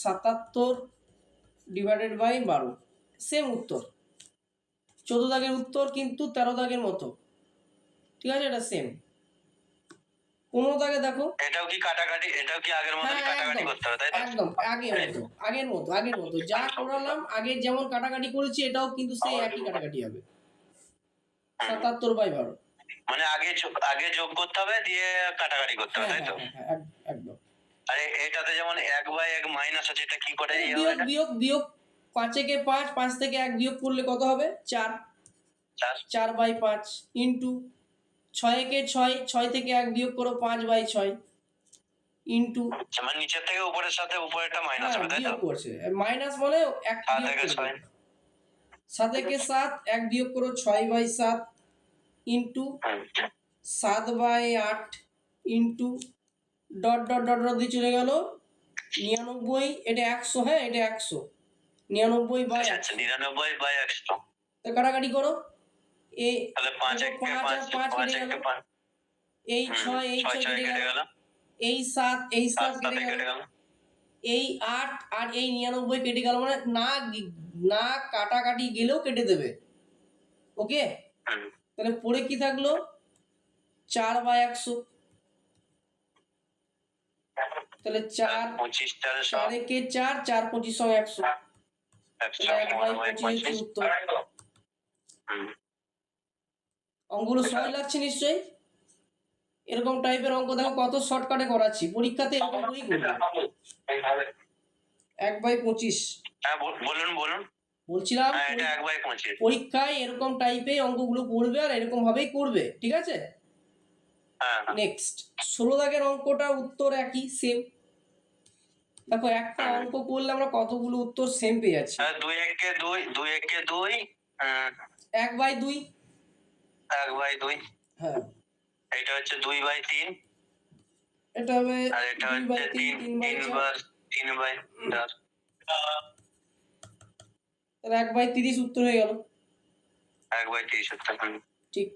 S1: 77/12। সেম উত্তর, 14 দাগের উত্তর কিন্তু 13 দাগের মতো। ঠিক আছে, এটা সেম। 15 দাগে দেখো,
S2: এটাও কি কাটাকাটি, এটাও কি আগের মতই কাটাকাটি করতে হবে, তাই তো?
S1: একদম আগের মতো যা করালাম, আগে যেমন কাটাকাটি করেছি এটাও কিন্তু সেই একই কাটাকাটি হবে। 77/12।
S2: মানে আগে যোগ করতে হবে, দিয়ে কাটাকাটি করতে হবে, তাই তো?
S1: একদম।
S2: আরে এটাতে যেমন 1/1 মাইনাস আছে, এটা কি করে
S1: বিয়োগ বিয়োগ বিয়োগ 5 একে 5, 5 থেকে 1 বিয়োগ করলে কত হবে? 4। 4/5 ইন্টু 6 একে 6, 6 থেকে 1 বিয়োগ করো 5/6 ইন্টু,
S2: মানে নিচের থেকে উপরের সাথে উপরেরটা মাইনাস হবে, তাই তো?
S1: বিয়োগ করছে, মাইনাস মানে এক বিয়োগ করবে। 7 একে 7, 1 বিয়োগ করো 6/7 into 7/8 into, dot dot dot dot দিয়ে চলে গেল 99। এটা 100, হ্যাঁ এটা 100। 99 বাই
S2: আচ্ছা 99/100
S1: তো কাটাকাটি করো। এই
S2: তাহলে 5
S1: দেখো,
S2: এককে
S1: 5 আর 5
S2: 5
S1: কেটে গেল,
S2: এককে 5
S1: এই 6 এই 6
S2: 6
S1: কেটে
S2: কেটে
S1: গেল,
S2: গেল,
S1: এই 7 এই 7
S2: 7
S1: কেটে গেল,
S2: কেটে গেল,
S1: এই 8 আর এই 99 কেটে গেল, মানে না কাটাকাটি গেলেও কেটে দেবে। ওকে,
S2: হুম,
S1: তাহলে পরে কি থাকলো 4/100, তাহলে 4
S2: 25 4
S1: 4 একে 4, 4 25 সঙ্গে 100,
S2: 100
S1: তাহলে 1/25 হচ্ছে উত্তর।
S2: হুম,
S1: অঙ্কগুলো সহজ লাগছে নিশ্চয়ই? এরকম টাইপের অঙ্ক দেখো কত শর্টকাটে করাচ্ছি, পরীক্ষাতে এরকম করেই করবে। 1/25
S2: হ্যাঁ বলুন বলুন।
S1: বলছিলাম,
S2: হ্যাঁ এটা 1/25।
S1: পরীক্ষায় এরকম টাইপের অঙ্কগুলো করবে আর এরকম ভাবেই করবে, ঠিক আছে?
S2: হ্যাঁ
S1: নেক্সট 16 দাগের অঙ্কটা উত্তর একই সেম। দেখো একটা অঙ্ক করলে আমরা কতগুলো উত্তর সেম পেয়ে যাচ্ছি।
S2: 2 একে 2 2 একে 2
S1: 1/2,
S2: 1/2,
S1: হ্যাঁ
S2: এটা হচ্ছে 2/3,
S1: এটা হবে
S2: আর এটা হচ্ছে
S1: 2/3, 3/4,
S2: 3/4।
S1: তাহলে 1/30 উত্তর হয়ে গেল।
S2: 1/30 উত্তর।
S1: ঠিক,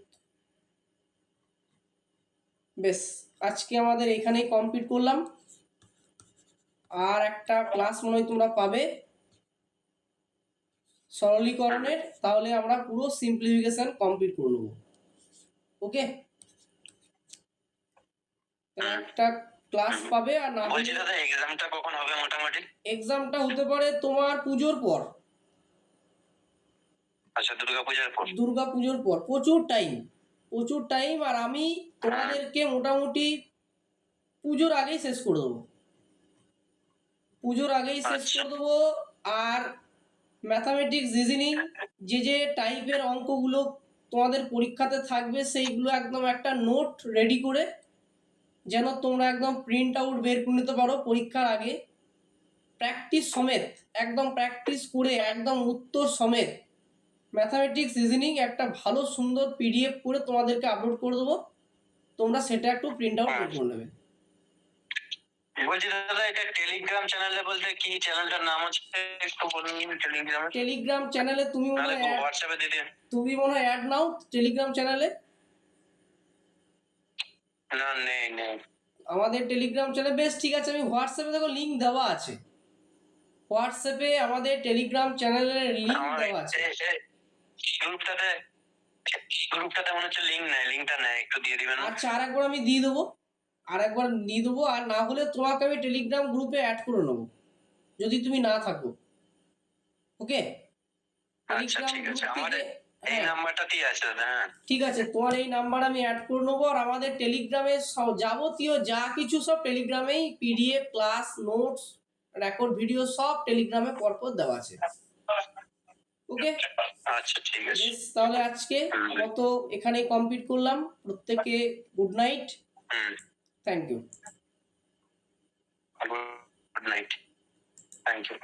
S1: বেশ, আজকে আমাদের এখানেই কমপ্লিট করলাম। আর একটা ক্লাস মনে হয় তোমরা পাবে সরলীকরণের, তাহলে আমরা পুরো সিম্পলিফিকেশন কমপ্লিট করে নেব। ওকে, একটা ক্লাস পাবে, আর না
S2: বলছি
S1: হলে
S2: দাদা এক্সামটা কখন হবে মোটামুটি?
S1: এক্সামটা হতে পারে তোমার পুজোর পর,
S2: আচ্ছা দুর্গাপূজার পর।
S1: দুর্গাপুজোর পর, প্রচুর টাইম, আর আমি তোমাদেরকে মোটামুটি পুজোর আগেই শেষ করে দেবো, পুজোর আগেই শেষ
S2: আচ্ছা।
S1: করে দেবো। আর ম্যাথামেটিক্স, রিজনিং, যে টাইপের অঙ্কগুলো তোমাদের পরীক্ষাতে থাকবে সেইগুলো একদম একটা নোট রেডি করে, যেন তোমরা একদম প্রিন্ট আউট বের করে নিতে পারো পরীক্ষার আগে, প্র্যাকটিস সমেত, একদম প্র্যাকটিস করে একদম উত্তর সমেত ম্যাথামেটিক্স রিজনিং একটা ভালো সুন্দর পিডিএফ করে তোমাদেরকে আপলোড করে দেবো, তোমরা সেটা একটু প্রিন্ট আউট বের করে নেবে।
S2: বলছি দাদা এটা টেলিগ্রাম চ্যানেলে বলতে কি চ্যানেলটার নাম হচ্ছে একটু বলুন।
S1: টেলিগ্রাম চ্যানেলে তুমি মনে হয়
S2: হোয়াটসঅ্যাপে দিদি।
S1: তুমি মনে হয় অ্যাড নাও টেলিগ্রাম চ্যানেলে।
S2: না নেই নেই।
S1: আমাদের টেলিগ্রাম চ্যানেল, বেশ ঠিক আছে, আমি হোয়াটসঅ্যাপে দেখো লিঙ্ক দেওয়া আছে, হোয়াটসঅ্যাপে আমাদের টেলিগ্রাম চ্যানেলের লিঙ্ক দেওয়া আছে।
S2: গ্রুপটাতে গ্রুপটাতে মনে হচ্ছে লিঙ্ক নেই, লিঙ্কটা নেই, একটু দিয়ে দিবেন।
S1: আচ্ছা, আরেকবার আমি দিয়ে দেবো, আর না হলে তোমাকে আমি টেলিগ্রাম গ্রুপে অ্যাড করে নেবো যদি তুমি না থাকো। ওকে,
S2: আচ্ছা ঠিক আছে, আমার এই
S1: হ্যাঁ
S2: নাম্বারটাতেই আছে দাদা। হ্যাঁ
S1: ঠিক আছে, তোমার এই নাম্বার আমি অ্যাড করে নেবো। আর আমাদের টেলিগ্রামে যাবতীয় যা কিছু সব টেলিগ্রামেই, PDF, class notes, record video সব টেলিগ্রামে পরপর দেওয়া আছে। ওকে,
S2: আচ্ছা ঠিক আছে।
S1: তাহলে আজকে মতো এখানেই কমপ্লিট করলাম। প্রত্যেককে good night, thank you.
S2: Good night, thank you.